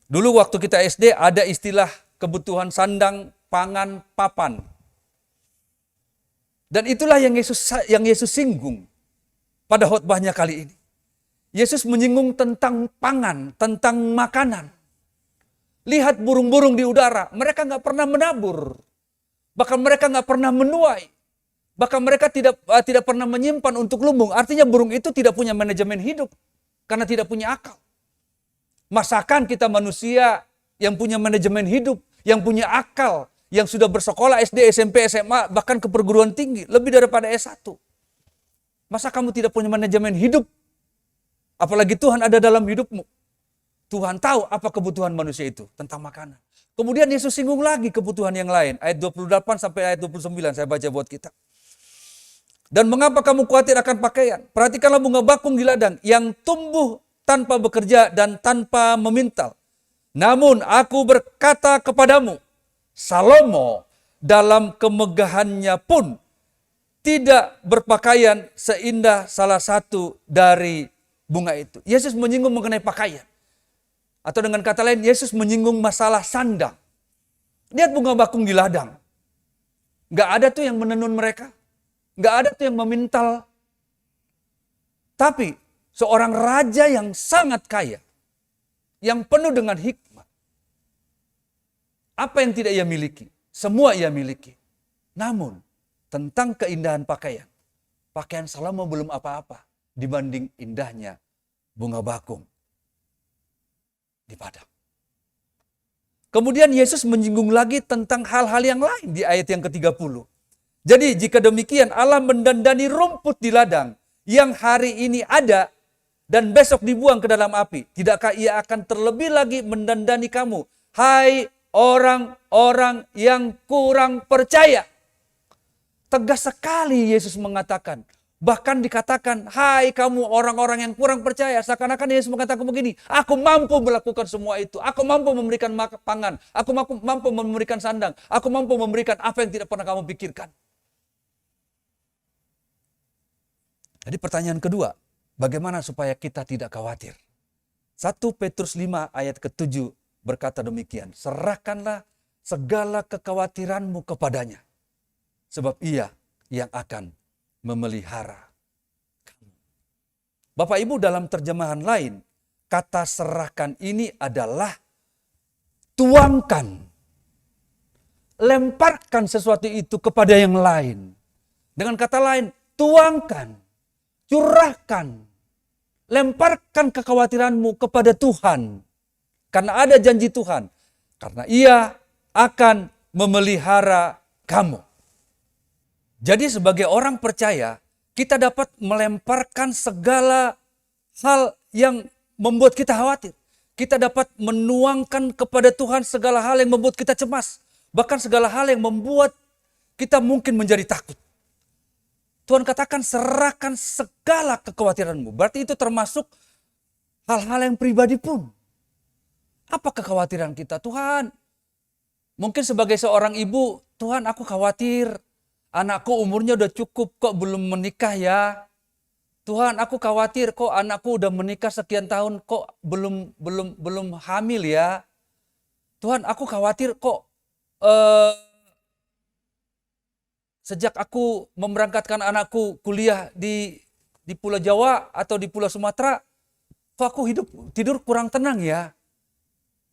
dulu waktu kita SD ada istilah kebutuhan sandang, pangan, papan. Dan itulah yang Yesus singgung pada khotbahnya kali ini. Yesus menyinggung tentang pangan, tentang makanan. Lihat burung-burung di udara, mereka nggak pernah menabur. Bahkan mereka nggak pernah menuai. Bahkan mereka tidak pernah menyimpan untuk lumbung. Artinya burung itu tidak punya manajemen hidup. Karena tidak punya akal. Masakan kita manusia yang punya manajemen hidup, yang punya akal, yang sudah bersekolah SD, SMP, SMA, bahkan ke perguruan tinggi, lebih daripada S1. Masa kamu tidak punya manajemen hidup? Apalagi Tuhan ada dalam hidupmu. Tuhan tahu apa kebutuhan manusia itu tentang makanan. Kemudian Yesus singgung lagi kebutuhan yang lain. Ayat 28 sampai ayat 29 saya baca buat kita. Dan mengapa kamu khawatir akan pakaian? Perhatikanlah bunga bakung di ladang yang tumbuh tanpa bekerja dan tanpa memintal. Namun aku berkata kepadamu, Salomo dalam kemegahannya pun tidak berpakaian seindah salah satu dari bunga itu. Yesus menyinggung mengenai pakaian. Atau dengan kata lain, Yesus menyinggung masalah sandang. Lihat bunga bakung di ladang. Gak ada tuh yang menenun mereka. Gak ada tuh yang memintal. Tapi seorang raja yang sangat kaya, yang penuh dengan hikmah, apa yang tidak ia miliki? Semua ia miliki. Namun, tentang keindahan pakaian, pakaian Salomo belum apa-apa dibanding indahnya bunga bakung di padang. Kemudian Yesus menyinggung lagi tentang hal-hal yang lain di ayat yang ke-30. Jadi jika demikian Allah mendandani rumput di ladang yang hari ini ada dan besok dibuang ke dalam api. Tidakkah ia akan terlebih lagi mendandani kamu? Hai orang-orang yang kurang percaya. Tegas sekali Yesus mengatakan. Bahkan dikatakan, hai kamu orang-orang yang kurang percaya. Seakan-akan Yesus mengatakan begini, aku mampu melakukan semua itu. Aku mampu memberikan pangan. Aku mampu memberikan sandang. Aku mampu memberikan apa yang tidak pernah kamu pikirkan. Jadi pertanyaan kedua, bagaimana supaya kita tidak khawatir? 1 Petrus 5 ayat ke-7 berkata demikian, serahkanlah segala kekhawatiranmu kepadanya, sebab Ia yang akan memelihara kamu. Bapak Ibu, dalam terjemahan lain, kata serahkan ini adalah tuangkan, lemparkan sesuatu itu kepada yang lain. Dengan kata lain, tuangkan, curahkan, lemparkan kekhawatiranmu kepada Tuhan. Karena ada janji Tuhan. Karena Ia akan memelihara kamu. Jadi sebagai orang percaya, kita dapat melemparkan segala hal yang membuat kita khawatir. Kita dapat menuangkan kepada Tuhan segala hal yang membuat kita cemas. Bahkan segala hal yang membuat kita mungkin menjadi takut. Tuhan katakan serahkan segala kekhawatiranmu. Berarti itu termasuk hal-hal yang pribadi pun. Apa kekhawatiran kita? Tuhan, mungkin sebagai seorang ibu, Tuhan aku khawatir. Anakku umurnya udah cukup kok belum menikah ya. Tuhan aku khawatir kok anakku udah menikah sekian tahun kok belum hamil ya. Tuhan aku khawatir kok sejak aku memberangkatkan anakku kuliah di Pulau Jawa atau di Pulau Sumatera, kok aku tidur kurang tenang ya.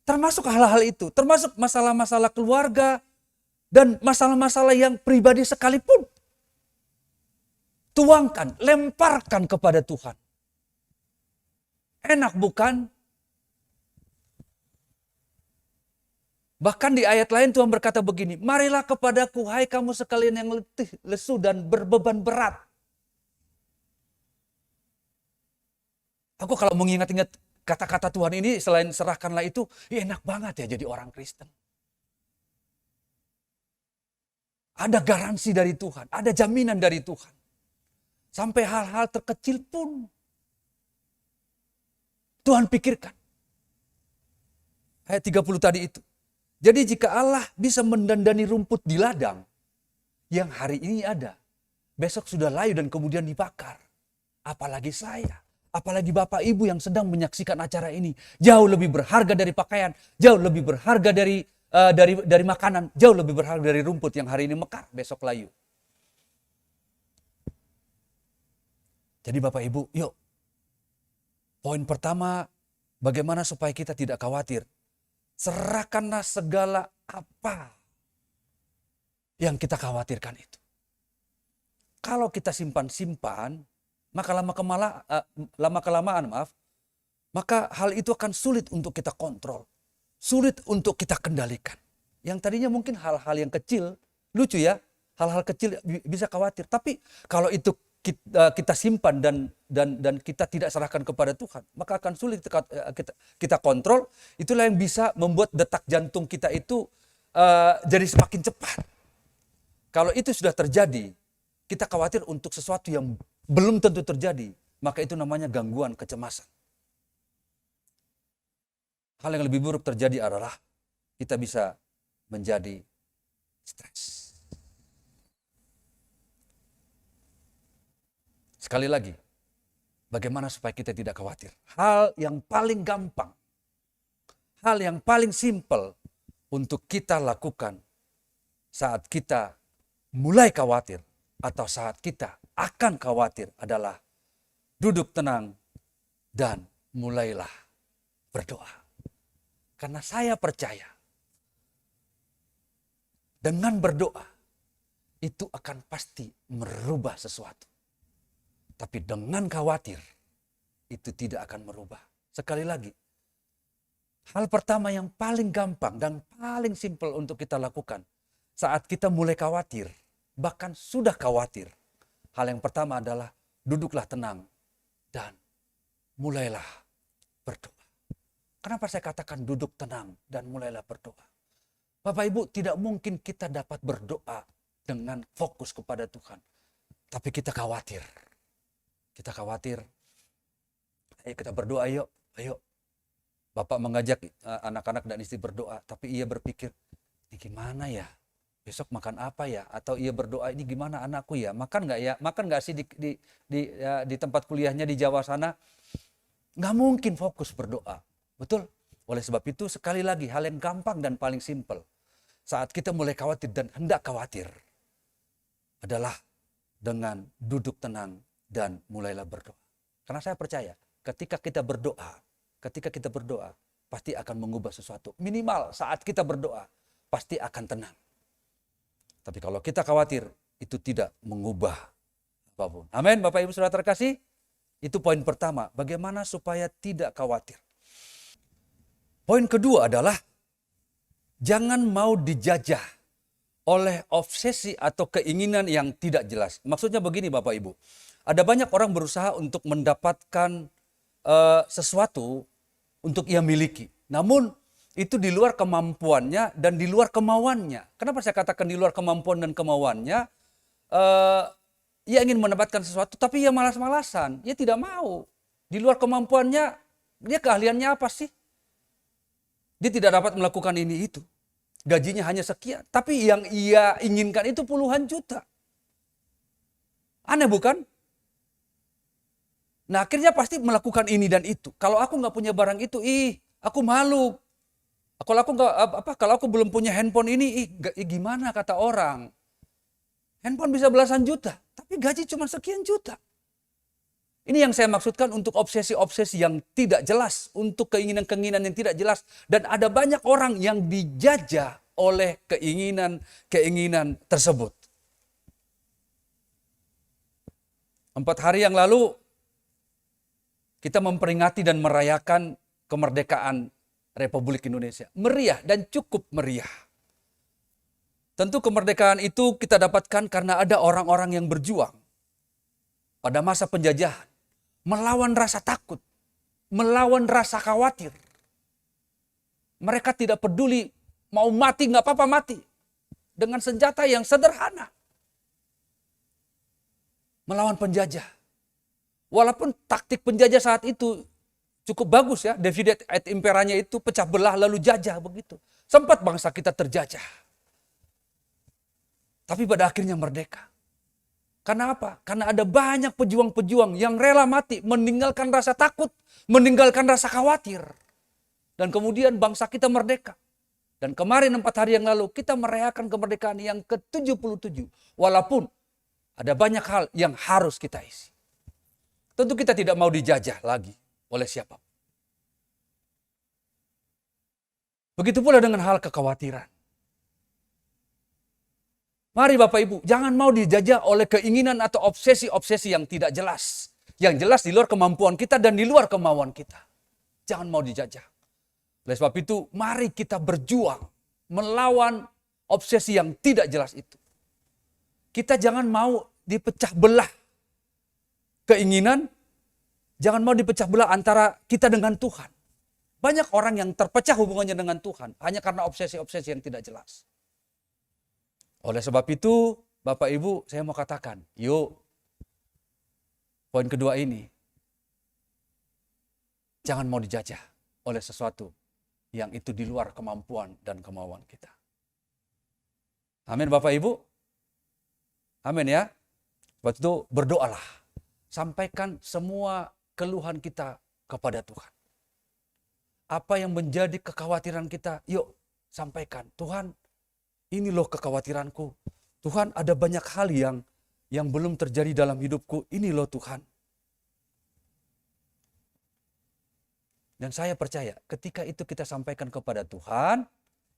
Termasuk hal-hal itu, termasuk masalah-masalah keluarga dan masalah-masalah yang pribadi sekalipun. Tuangkan, lemparkan kepada Tuhan. Enak bukan? Bahkan di ayat lain Tuhan berkata begini, marilah kepadaku hai kamu sekalian yang letih, lesu dan berbeban berat. Aku kalau mengingat-ingat kata-kata Tuhan ini selain serahkanlah itu, ya enak banget ya jadi orang Kristen. Ada garansi dari Tuhan, ada jaminan dari Tuhan. Sampai hal-hal terkecil pun Tuhan pikirkan. Ayat 30 tadi itu. Jadi jika Allah bisa mendandani rumput di ladang yang hari ini ada, besok sudah layu dan kemudian dibakar. Apalagi saya, apalagi Bapak Ibu yang sedang menyaksikan acara ini, jauh lebih berharga dari pakaian, jauh lebih berharga dari makanan, jauh lebih berharga dari rumput yang hari ini mekar, besok layu. Jadi Bapak Ibu, yuk. Poin pertama, bagaimana supaya kita tidak khawatir. Serahkanlah segala apa yang kita khawatirkan itu. Kalau kita simpan-simpan, maka lama-kelamaan maka hal itu akan sulit untuk kita kontrol. Sulit untuk kita kendalikan. Yang tadinya mungkin hal-hal yang kecil, lucu ya, hal-hal kecil bisa khawatir. Tapi kalau itu kita simpan dan kita tidak serahkan kepada Tuhan, maka akan sulit kita kontrol. Itulah yang bisa membuat detak jantung kita itu jadi semakin cepat. Kalau itu sudah terjadi, kita khawatir untuk sesuatu yang belum tentu terjadi, maka itu namanya gangguan kecemasan. Hal yang lebih buruk terjadi adalah kita bisa menjadi stres. Sekali lagi, bagaimana supaya kita tidak khawatir? Hal yang paling gampang, hal yang paling simpel untuk kita lakukan saat kita mulai khawatir atau saat kita akan khawatir adalah duduk tenang dan mulailah berdoa. Karena saya percaya dengan berdoa itu akan pasti merubah sesuatu. Tapi dengan khawatir, itu tidak akan merubah. Sekali lagi, hal pertama yang paling gampang dan paling simpel untuk kita lakukan saat kita mulai khawatir, bahkan sudah khawatir. Hal yang pertama adalah duduklah tenang dan mulailah berdoa. Kenapa saya katakan duduk tenang dan mulailah berdoa? Bapak Ibu, tidak mungkin kita dapat berdoa dengan fokus kepada Tuhan. Tapi kita khawatir. Kita khawatir, ayo kita berdoa yuk, ayo. Bapak mengajak anak-anak dan istri berdoa, tapi ia berpikir, ini gimana ya, besok makan apa ya? Atau ia berdoa, ini gimana anakku ya, makan nggak ya? Makan nggak sih di tempat kuliahnya di Jawa sana? Nggak mungkin fokus berdoa, betul? Oleh sebab itu sekali lagi hal yang gampang dan paling simpel saat kita mulai khawatir dan hendak khawatir adalah dengan duduk tenang dan mulailah berdoa. Karena saya percaya ketika kita berdoa pasti akan mengubah sesuatu. Minimal saat kita berdoa pasti akan tenang. Tapi kalau kita khawatir itu tidak mengubah apapun. Amin, Bapak Ibu Saudara terkasih. Itu poin pertama, bagaimana supaya tidak khawatir. Poin kedua adalah jangan mau dijajah oleh obsesi atau keinginan yang tidak jelas. Maksudnya begini Bapak Ibu, ada banyak orang berusaha untuk mendapatkan sesuatu untuk ia miliki. Namun itu di luar kemampuannya dan di luar kemauannya. Kenapa saya katakan di luar kemampuan dan kemauannya? Ia ingin mendapatkan sesuatu tapi ia malas-malasan. Ia tidak mau. Di luar kemampuannya, dia keahliannya apa sih? Dia tidak dapat melakukan ini itu. Gajinya hanya sekian. Tapi yang ia inginkan itu puluhan juta. Aneh bukan? Nah akhirnya pasti melakukan ini dan itu. Kalau aku nggak punya barang itu, aku malu. Kalau aku belum punya handphone ini, gimana kata orang? Handphone bisa belasan juta, tapi gaji cuma sekian juta. Ini yang saya maksudkan untuk obsesi-obsesi yang tidak jelas, untuk keinginan-keinginan yang tidak jelas. Dan ada banyak orang yang dijajah oleh keinginan-keinginan tersebut. 4 hari yang lalu, kita memperingati dan merayakan kemerdekaan Republik Indonesia. Meriah dan cukup meriah. Tentu kemerdekaan itu kita dapatkan karena ada orang-orang yang berjuang pada masa penjajahan, melawan rasa takut, melawan rasa khawatir. Mereka tidak peduli mau mati, nggak apa-apa mati. Dengan senjata yang sederhana. Melawan penjajah. Walaupun taktik penjajah saat itu cukup bagus ya, divide et imperanya itu pecah belah lalu jajah begitu. Sempat bangsa kita terjajah. Tapi pada akhirnya merdeka. Karena apa? Karena ada banyak pejuang-pejuang yang rela mati, meninggalkan rasa takut, meninggalkan rasa khawatir. Dan kemudian bangsa kita merdeka. Dan kemarin 4 hari yang lalu kita merayakan kemerdekaan yang ke-77. Walaupun ada banyak hal yang harus kita isi. Tentu kita tidak mau dijajah lagi oleh siapa. Begitu pula dengan hal kekhawatiran. Mari Bapak Ibu, jangan mau dijajah oleh keinginan atau obsesi-obsesi yang tidak jelas. Yang jelas di luar kemampuan kita dan di luar kemauan kita. Jangan mau dijajah. Oleh sebab itu, mari kita berjuang melawan obsesi yang tidak jelas itu. Kita jangan mau dipecah belah keinginan, jangan mau dipecah belah antara kita dengan Tuhan. Banyak orang yang terpecah hubungannya dengan Tuhan hanya karena obsesi-obsesi yang tidak jelas. Oleh sebab itu, Bapak Ibu, saya mau katakan, yuk, poin kedua ini, jangan mau dijajah oleh sesuatu yang itu di luar kemampuan dan kemauan kita. Amin Bapak Ibu. Amin ya. Sebab itu berdoalah. Sampaikan semua keluhan kita kepada Tuhan. Apa yang menjadi kekhawatiran kita, yuk sampaikan. Tuhan, ini loh kekhawatiranku. Tuhan, ada banyak hal yang belum terjadi dalam hidupku. Ini loh Tuhan. Dan saya percaya ketika itu kita sampaikan kepada Tuhan,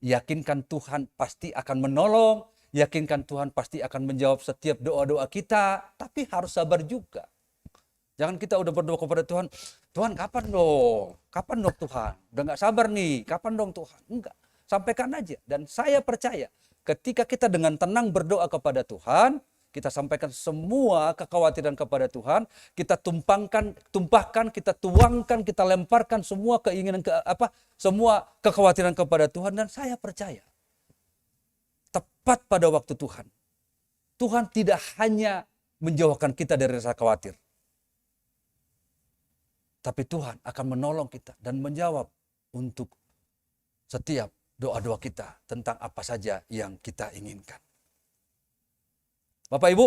yakinkan Tuhan pasti akan menolong, yakinkan Tuhan pasti akan menjawab setiap doa-doa kita, tapi harus sabar juga. Jangan kita udah berdoa kepada Tuhan, Tuhan kapan dong? Kapan dong Tuhan? Udah gak sabar nih, kapan dong Tuhan? Enggak, sampaikan aja. Dan saya percaya ketika kita dengan tenang berdoa kepada Tuhan, kita sampaikan semua kekhawatiran kepada Tuhan, kita tumpahkan, kita tuangkan, kita lemparkan semua keinginan semua kekhawatiran kepada Tuhan, dan saya percaya tepat pada waktu Tuhan. Tuhan tidak hanya menjauhkan kita dari rasa khawatir, tapi Tuhan akan menolong kita dan menjawab untuk setiap doa-doa kita tentang apa saja yang kita inginkan. Bapak Ibu,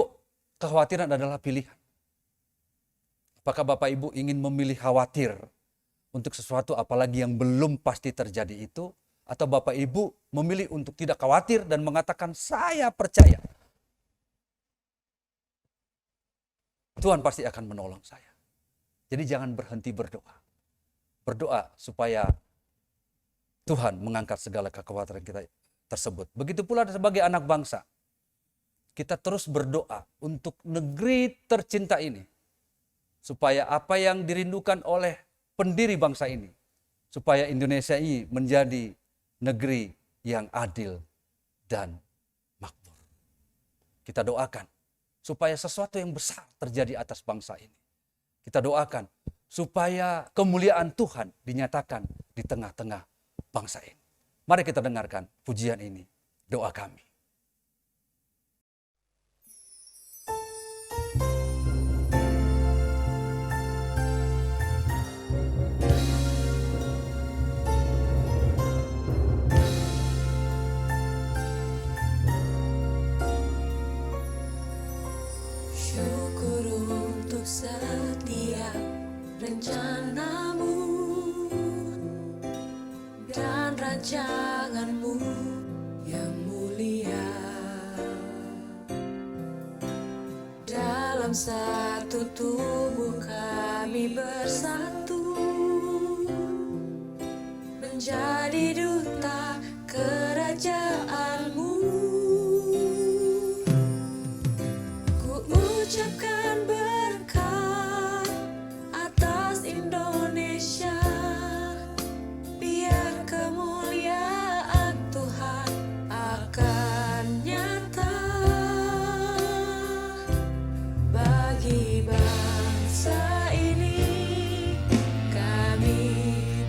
kekhawatiran adalah pilihan. Apakah Bapak Ibu ingin memilih khawatir untuk sesuatu apalagi yang belum pasti terjadi itu, atau Bapak Ibu memilih untuk tidak khawatir dan mengatakan saya percaya Tuhan pasti akan menolong saya. Jadi jangan berhenti berdoa. Berdoa supaya Tuhan mengangkat segala kekhawatiran kita tersebut. Begitu pula sebagai anak bangsa. Kita terus berdoa untuk negeri tercinta ini. Supaya apa yang dirindukan oleh pendiri bangsa ini. Supaya Indonesia ini menjadi negeri yang adil dan makmur. Kita doakan supaya sesuatu yang besar terjadi atas bangsa ini. Kita doakan supaya kemuliaan Tuhan dinyatakan di tengah-tengah bangsa ini. Mari kita dengarkan pujian ini, doa kami. Syukur untuk setiap rencanamu dan rancanganmu yang mulia. Dalam satu tubuh kami bersatu, menjadi duta kerajaanmu. Ku ucapkan berkat atas Indonesia, biar kemuliaan Tuhan akan nyata bagi bangsa ini. Kami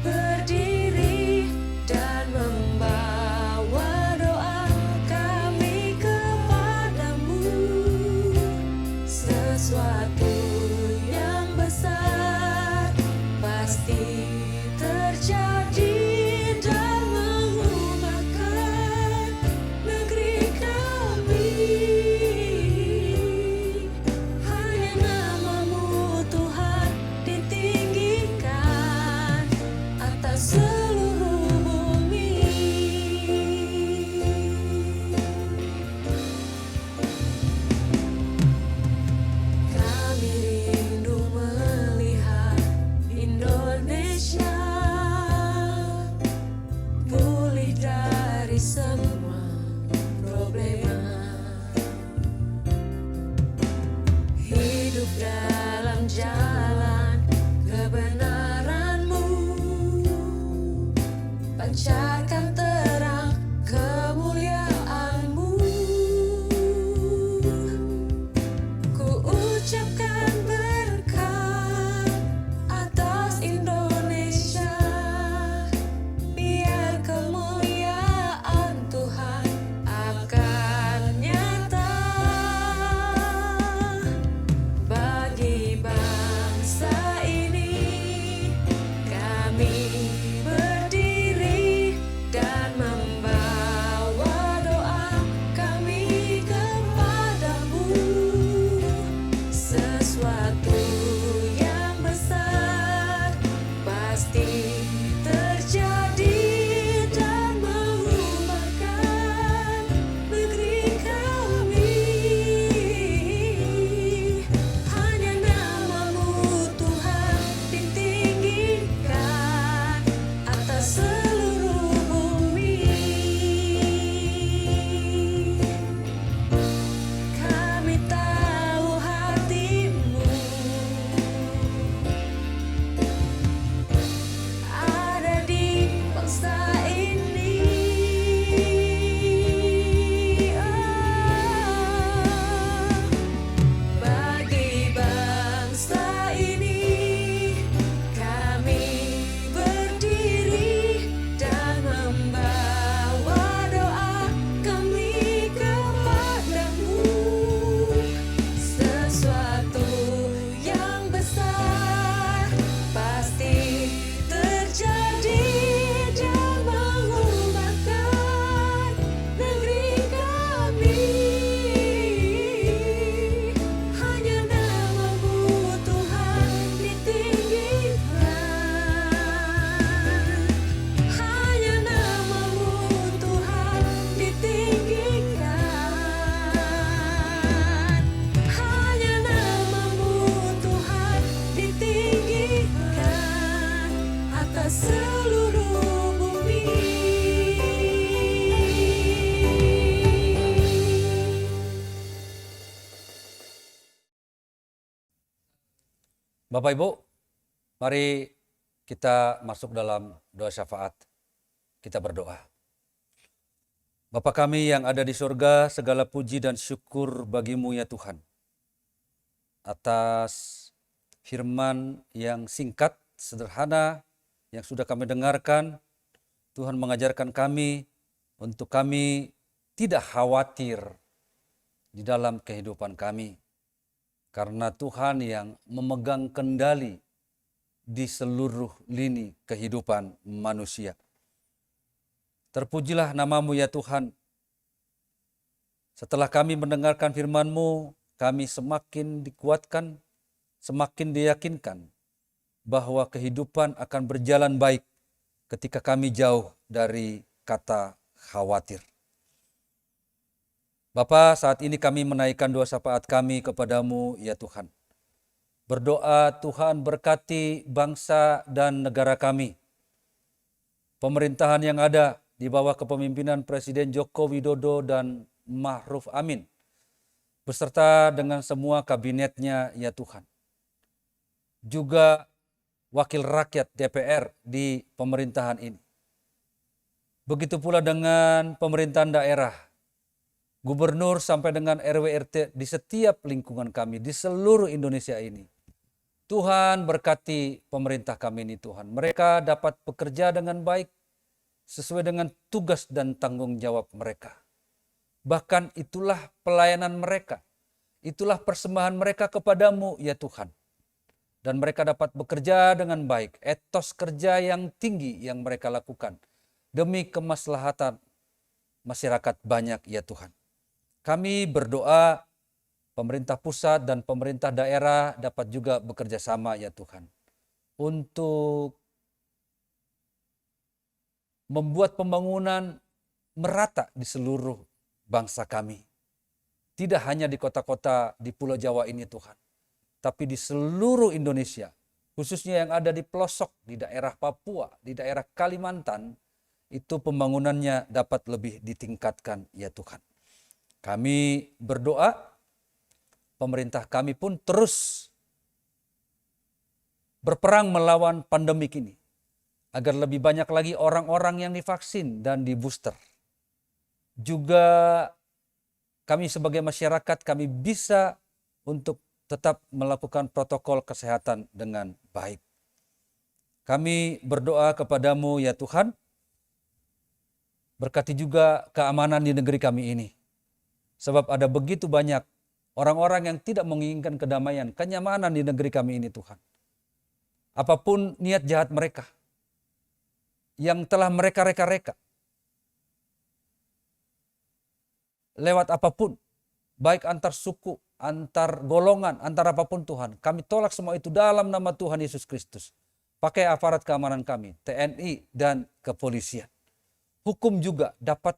berdiri dan membawa doa kami kepadamu. Sesuatu yang besar pasti terjadi dan mengubahkan negeri kami. Hanya namamu Tuhan ditinggikan atas seluruh bumi. Kami rindu melihat Indonesia pulih dari semua problema, hidup dalam jalan kebenaran-Mu, pancarkan terang kemuliaan-Mu. Ku ucapkan berkat atas Indonesia, biar kemuliaan Tuhan akan nyata bagi bangsa ini. Kami berdiri dan membawa doa kami kepadamu. Sesuatu yang besar pasti terjadi dan mengubahkan negeri kami. Hanya namamu Tuhan ditinggikan atas seluruh bumi. Kami tahu hatimu ada di bangsa ini. Oh, Bapak Ibu, mari kita masuk dalam doa syafaat. Kita berdoa. Bapa kami yang ada di surga, segala puji dan syukur bagimu ya Tuhan. Atas firman yang singkat, sederhana, yang sudah kami dengarkan, Tuhan mengajarkan kami untuk kami tidak khawatir di dalam kehidupan kami. Karena Tuhan yang memegang kendali di seluruh lini kehidupan manusia. Terpujilah namamu ya Tuhan. Setelah kami mendengarkan firman-Mu, kami semakin dikuatkan, semakin diyakinkan bahwa kehidupan akan berjalan baik ketika kami jauh dari kata khawatir. Bapa, saat ini kami menaikkan doa syafaat kami kepadamu ya Tuhan. Berdoa Tuhan berkati bangsa dan negara kami. Pemerintahan yang ada di bawah kepemimpinan Presiden Joko Widodo dan Ma'ruf Amin, beserta dengan semua kabinetnya ya Tuhan. Juga wakil rakyat DPR di pemerintahan ini. Begitu pula dengan pemerintahan daerah, gubernur sampai dengan RW/RT di setiap lingkungan kami, di seluruh Indonesia ini. Tuhan berkati pemerintah kami ini Tuhan. Mereka dapat bekerja dengan baik, sesuai dengan tugas dan tanggung jawab mereka. Bahkan itulah pelayanan mereka. Itulah persembahan mereka kepadamu ya Tuhan. Dan mereka dapat bekerja dengan baik. Etos kerja yang tinggi yang mereka lakukan. Demi kemaslahatan masyarakat banyak ya Tuhan. Kami berdoa pemerintah pusat dan pemerintah daerah dapat juga bekerja sama ya Tuhan. Untuk membuat pembangunan merata di seluruh bangsa kami. Tidak hanya di kota-kota di Pulau Jawa ini Tuhan, tapi di seluruh Indonesia, khususnya yang ada di pelosok, di daerah Papua, di daerah Kalimantan, itu pembangunannya dapat lebih ditingkatkan ya Tuhan. Kami berdoa, pemerintah kami pun terus berperang melawan pandemik ini, agar lebih banyak lagi orang-orang yang divaksin dan di booster. Juga kami sebagai masyarakat, kami bisa untuk tetap melakukan protokol kesehatan dengan baik. Kami berdoa kepadamu ya Tuhan, berkati juga keamanan di negeri kami ini. Sebab ada begitu banyak orang-orang yang tidak menginginkan kedamaian, kenyamanan di negeri kami ini Tuhan. Apapun niat jahat mereka, yang telah mereka reka-reka, lewat apapun, baik antar suku, antar golongan, antar apapun Tuhan, kami tolak semua itu dalam nama Tuhan Yesus Kristus. Pakai aparat keamanan kami, TNI dan kepolisian. Hukum juga dapat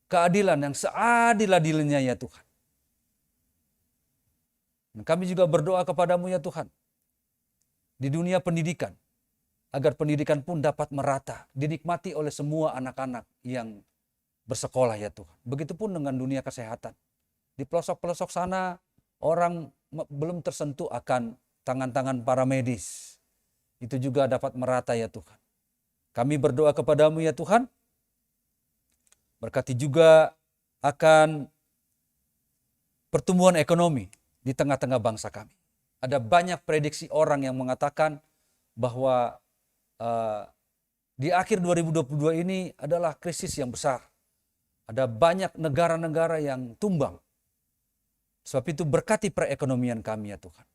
keadilan yang seadil-adilnya ya Tuhan. Dan kami juga berdoa kepadamu ya Tuhan, di dunia pendidikan, agar pendidikan pun dapat merata, dinikmati oleh semua anak-anak yang bersekolah ya Tuhan. Begitupun dengan dunia kesehatan. Di pelosok-pelosok sana orang belum tersentuh akan tangan-tangan para medis. Itu juga dapat merata ya Tuhan. Kami berdoa kepadamu ya Tuhan. Berkati juga akan pertumbuhan ekonomi di tengah-tengah bangsa kami. Ada banyak prediksi orang yang mengatakan bahwa di akhir 2022 ini adalah krisis yang besar. Ada banyak negara-negara yang tumbang. Sebab itu berkati perekonomian kami ya Tuhan.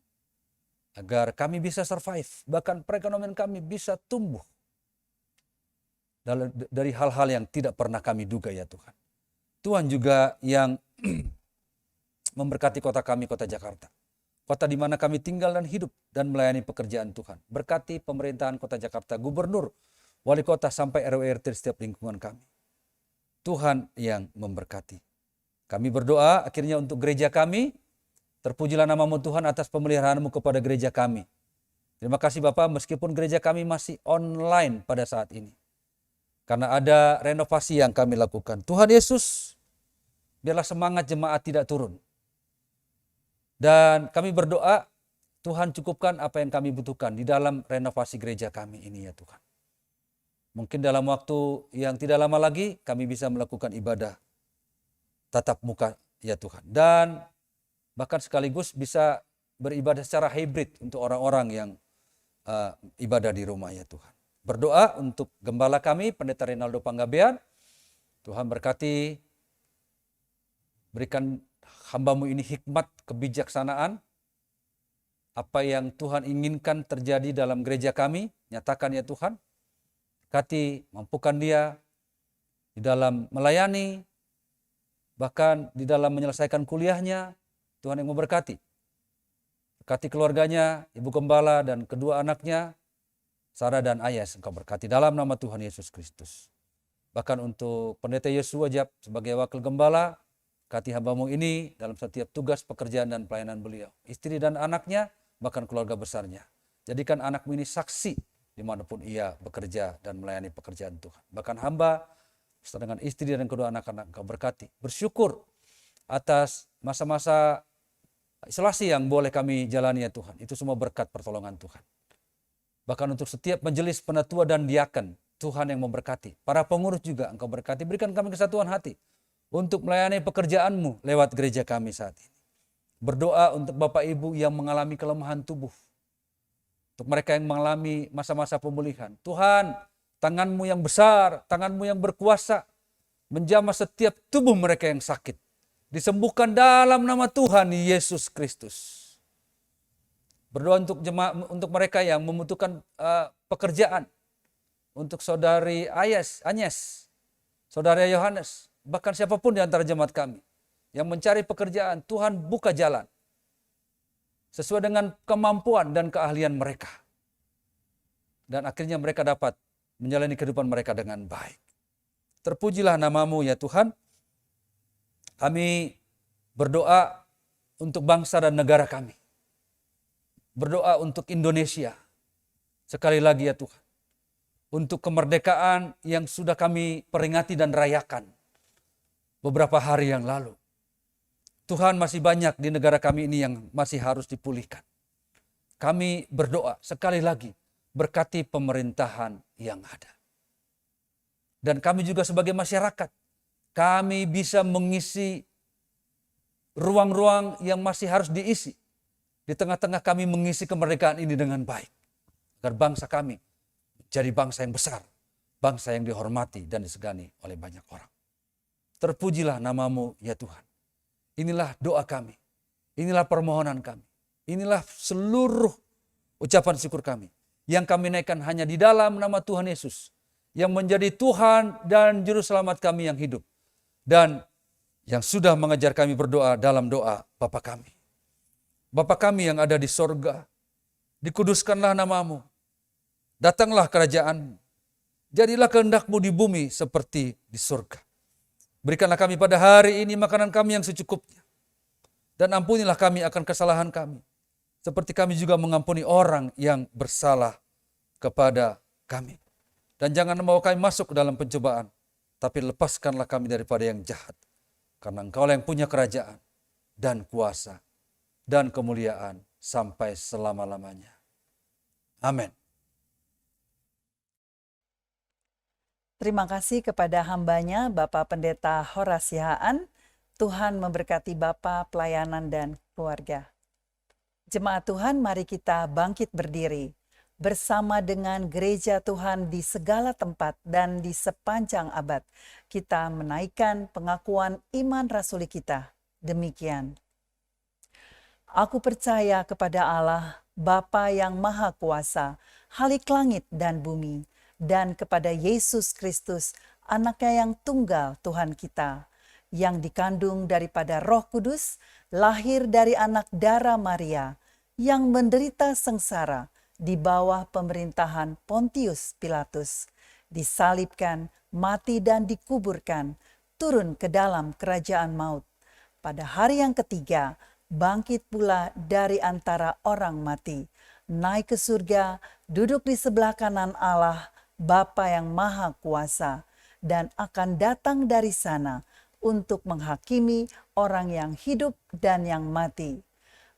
Agar kami bisa survive, bahkan perekonomian kami bisa tumbuh. Dari hal-hal yang tidak pernah kami duga ya Tuhan. Tuhan juga yang memberkati kota kami, kota Jakarta. Kota di mana kami tinggal dan hidup dan melayani pekerjaan Tuhan. Berkati pemerintahan kota Jakarta, gubernur, wali kota sampai RW/RT di setiap lingkungan kami. Tuhan yang memberkati. Kami berdoa akhirnya untuk gereja kami. Terpujilah namamu Tuhan atas pemeliharaanmu kepada gereja kami. Terima kasih Bapak, meskipun gereja kami masih online pada saat ini. Karena ada renovasi yang kami lakukan. Tuhan Yesus, biarlah semangat jemaat tidak turun. Dan kami berdoa Tuhan cukupkan apa yang kami butuhkan di dalam renovasi gereja kami ini ya Tuhan. Mungkin dalam waktu yang tidak lama lagi kami bisa melakukan ibadah tatap muka ya Tuhan. Dan bahkan sekaligus bisa beribadah secara hybrid untuk orang-orang yang ibadah di rumah ya Tuhan. Berdoa untuk gembala kami, Pendeta Rinaldo Panggabean. Tuhan berkati, berikan hamba-Mu ini hikmat, kebijaksanaan. Apa yang Tuhan inginkan terjadi dalam gereja kami, nyatakan ya Tuhan. Berkati, mampukan dia di dalam melayani, bahkan di dalam menyelesaikan kuliahnya. Tuhan yang memberkati. Berkati keluarganya, Ibu Gembala dan kedua anaknya, Sarah dan Ayas, Engkau berkati dalam nama Tuhan Yesus Kristus. Bahkan untuk Pendeta Yesus Wajab sebagai wakil gembala, berkati hamba-Mu ini dalam setiap tugas pekerjaan dan pelayanan beliau. Istri dan anaknya, bahkan keluarga besarnya. Jadikan anak-Mu ini saksi dimanapun ia bekerja dan melayani pekerjaan Tuhan. Bahkan hamba beserta dengan istri dan kedua anak-anak Engkau berkati. Bersyukur atas masa-masa isolasi yang boleh kami jalani ya Tuhan. Itu semua berkat pertolongan Tuhan. Bahkan untuk setiap majelis penatua dan diaken, Tuhan yang memberkati. Para pengurus juga Engkau berkati. Berikan kami kesatuan hati untuk melayani pekerjaan-Mu lewat gereja kami saat ini. Berdoa untuk Bapak Ibu yang mengalami kelemahan tubuh. Untuk mereka yang mengalami masa-masa pemulihan. Tuhan, tangan-Mu yang besar, tangan-Mu yang berkuasa, menjamah setiap tubuh mereka yang sakit. Disembuhkan dalam nama Tuhan Yesus Kristus. Berdoa untuk untuk mereka yang membutuhkan pekerjaan. Untuk saudari Agnes, saudara Yohanes, bahkan siapapun di antara jemaat kami yang mencari pekerjaan, Tuhan buka jalan sesuai dengan kemampuan dan keahlian mereka. Dan akhirnya mereka dapat menjalani kehidupan mereka dengan baik. Terpujilah nama-Mu ya Tuhan. Kami berdoa untuk bangsa dan negara kami. Berdoa untuk Indonesia. Sekali lagi ya Tuhan. Untuk kemerdekaan yang sudah kami peringati dan rayakan beberapa hari yang lalu. Tuhan, masih banyak di negara kami ini yang masih harus dipulihkan. Kami berdoa sekali lagi, berkati pemerintahan yang ada. Dan kami juga sebagai masyarakat, kami bisa mengisi ruang-ruang yang masih harus diisi. Di tengah-tengah kami mengisi kemerdekaan ini dengan baik. Agar bangsa kami jadi bangsa yang besar. Bangsa yang dihormati dan disegani oleh banyak orang. Terpujilah nama-Mu ya Tuhan. Inilah doa kami. Inilah permohonan kami. Inilah seluruh ucapan syukur kami. Yang kami naikkan hanya di dalam nama Tuhan Yesus. Yang menjadi Tuhan dan Juru Selamat kami yang hidup. Dan yang sudah mengajar kami berdoa dalam doa Bapa kami. Bapa kami yang ada di sorga, dikuduskanlah nama-Mu. Datanglah kerajaan-Mu. Jadilah kehendak-Mu di bumi seperti di surga. Berikanlah kami pada hari ini makanan kami yang secukupnya. Dan ampunilah kami akan kesalahan kami. Seperti kami juga mengampuni orang yang bersalah kepada kami. Dan jangan membawa kami masuk ke dalam pencobaan. Tapi lepaskanlah kami daripada yang jahat. Karena Engkau yang punya kerajaan dan kuasa dan kemuliaan sampai selama-lamanya. Amin. Terima kasih kepada hambanya Bapak Pendeta Horas Yahaan. Tuhan memberkati Bapak, pelayanan dan keluarga. Jemaat Tuhan, mari kita bangkit berdiri bersama dengan gereja Tuhan di segala tempat dan di sepanjang abad. Kita menaikkan pengakuan iman rasuli kita. Demikian. Aku percaya kepada Allah, Bapa yang Maha Kuasa, Khalik langit dan bumi, dan kepada Yesus Kristus, Anaknya yang tunggal Tuhan kita, yang dikandung daripada Roh Kudus, lahir dari anak darah Maria, yang menderita sengsara di bawah pemerintahan Pontius Pilatus, disalibkan, mati dan dikuburkan, turun ke dalam kerajaan maut. Pada hari yang ketiga, bangkit pula dari antara orang mati, naik ke surga, duduk di sebelah kanan Allah, Bapa yang Maha Kuasa, dan akan datang dari sana untuk menghakimi orang yang hidup dan yang mati.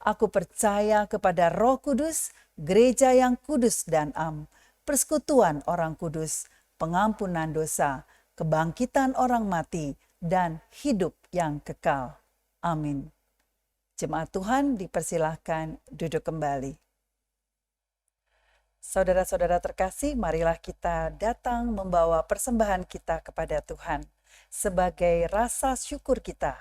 Aku percaya kepada Roh Kudus, gereja yang kudus dan am, persekutuan orang kudus, pengampunan dosa, kebangkitan orang mati, dan hidup yang kekal. Amin. Jemaat Tuhan dipersilahkan duduk kembali. Saudara-saudara terkasih, marilah kita datang membawa persembahan kita kepada Tuhan sebagai rasa syukur kita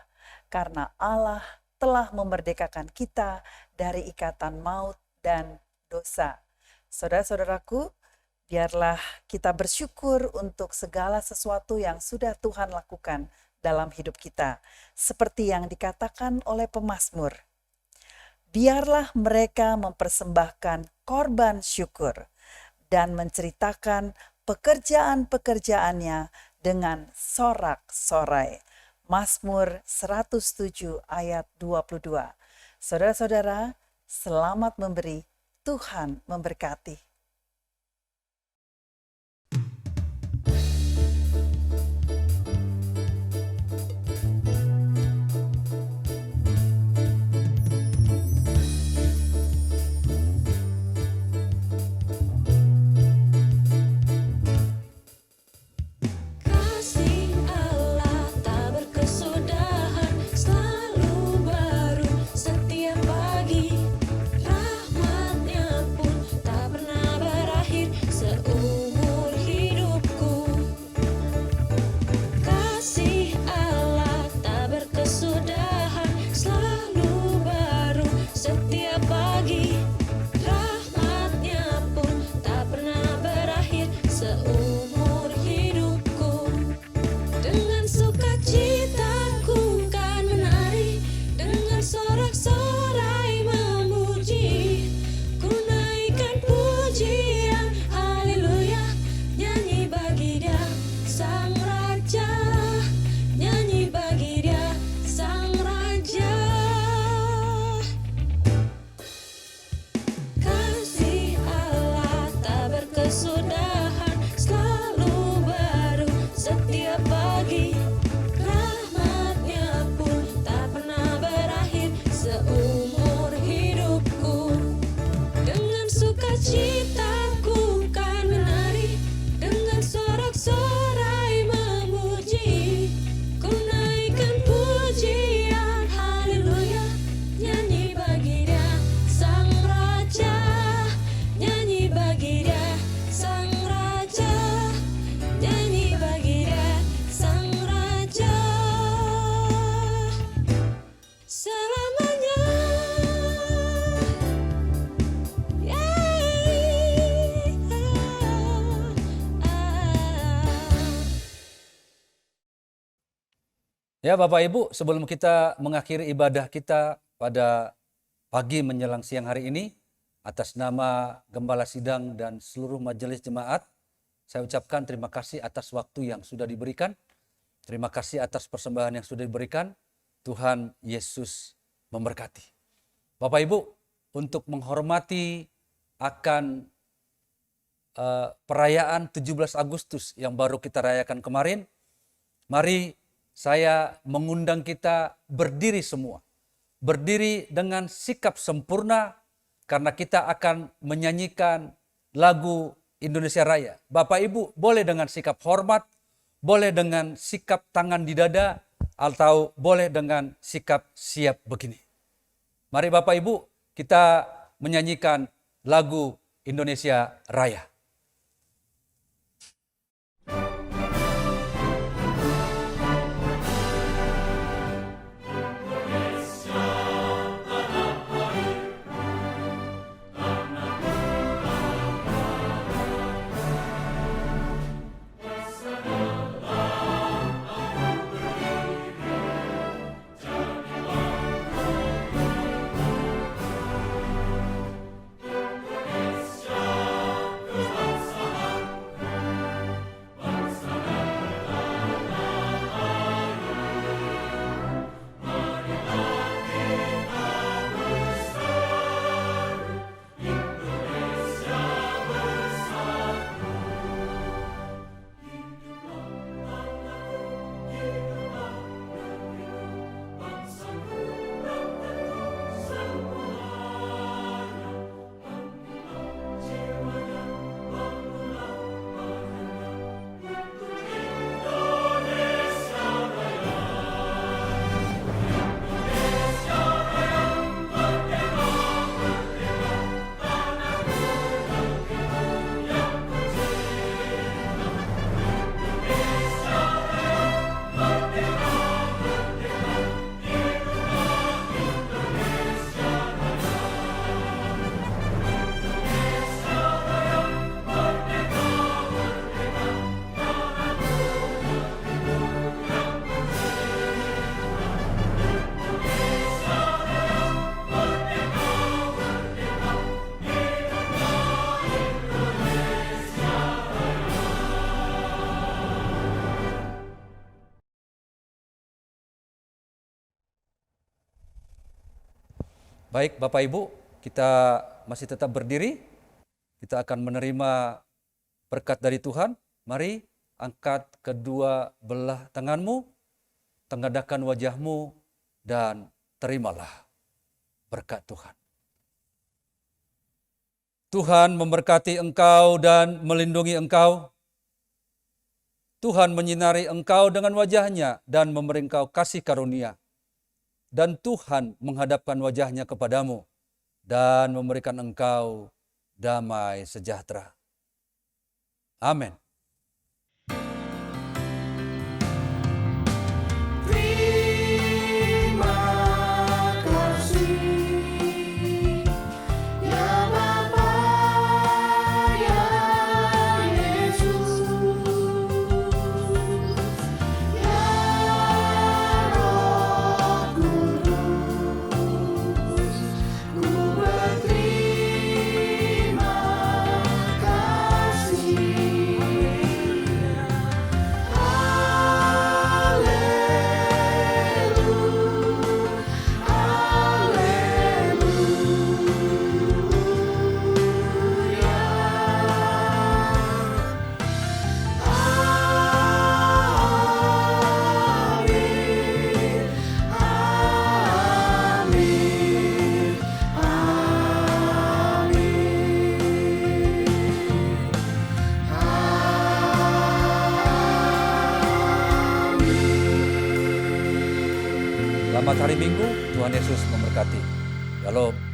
karena Allah telah memerdekakan kita dari ikatan maut dan dosa. Saudara-saudaraku, biarlah kita bersyukur untuk segala sesuatu yang sudah Tuhan lakukan dalam hidup kita, seperti yang dikatakan oleh pemazmur. Biarlah mereka mempersembahkan korban syukur dan menceritakan pekerjaan-pekerjaannya dengan sorak-sorai. Mazmur 107 ayat 22. Saudara-saudara, selamat memberi, Tuhan memberkati. Ya Bapak Ibu, sebelum kita mengakhiri ibadah kita pada pagi menjelang siang hari ini, atas nama Gembala Sidang dan seluruh majelis jemaat, saya ucapkan terima kasih atas waktu yang sudah diberikan. Terima kasih atas persembahan yang sudah diberikan. Tuhan Yesus memberkati. Bapak Ibu, untuk menghormati akan perayaan 17 Agustus yang baru kita rayakan kemarin, mari saya mengundang kita berdiri semua. Berdiri dengan sikap sempurna karena kita akan menyanyikan lagu Indonesia Raya. Bapak Ibu boleh dengan sikap hormat, boleh dengan sikap tangan di dada, atau boleh dengan sikap siap begini. Mari Bapak Ibu kita menyanyikan lagu Indonesia Raya. Baik Bapak Ibu, kita masih tetap berdiri. Kita akan menerima berkat dari Tuhan. Mari angkat kedua belah tanganmu, tengadahkan wajahmu, dan terimalah berkat Tuhan. Tuhan memberkati engkau dan melindungi engkau. Tuhan menyinari engkau dengan wajahnya dan memberi engkau kasih karunia. Dan Tuhan menghadapkan wajahnya kepadamu dan memberikan engkau damai sejahtera. Amin. Terima kasih ya Bapa, ya Yesus, ya Roh Kudus, ku berterima kasih. Selamat hari Minggu, Tuhan Yesus memberkati. Shalom.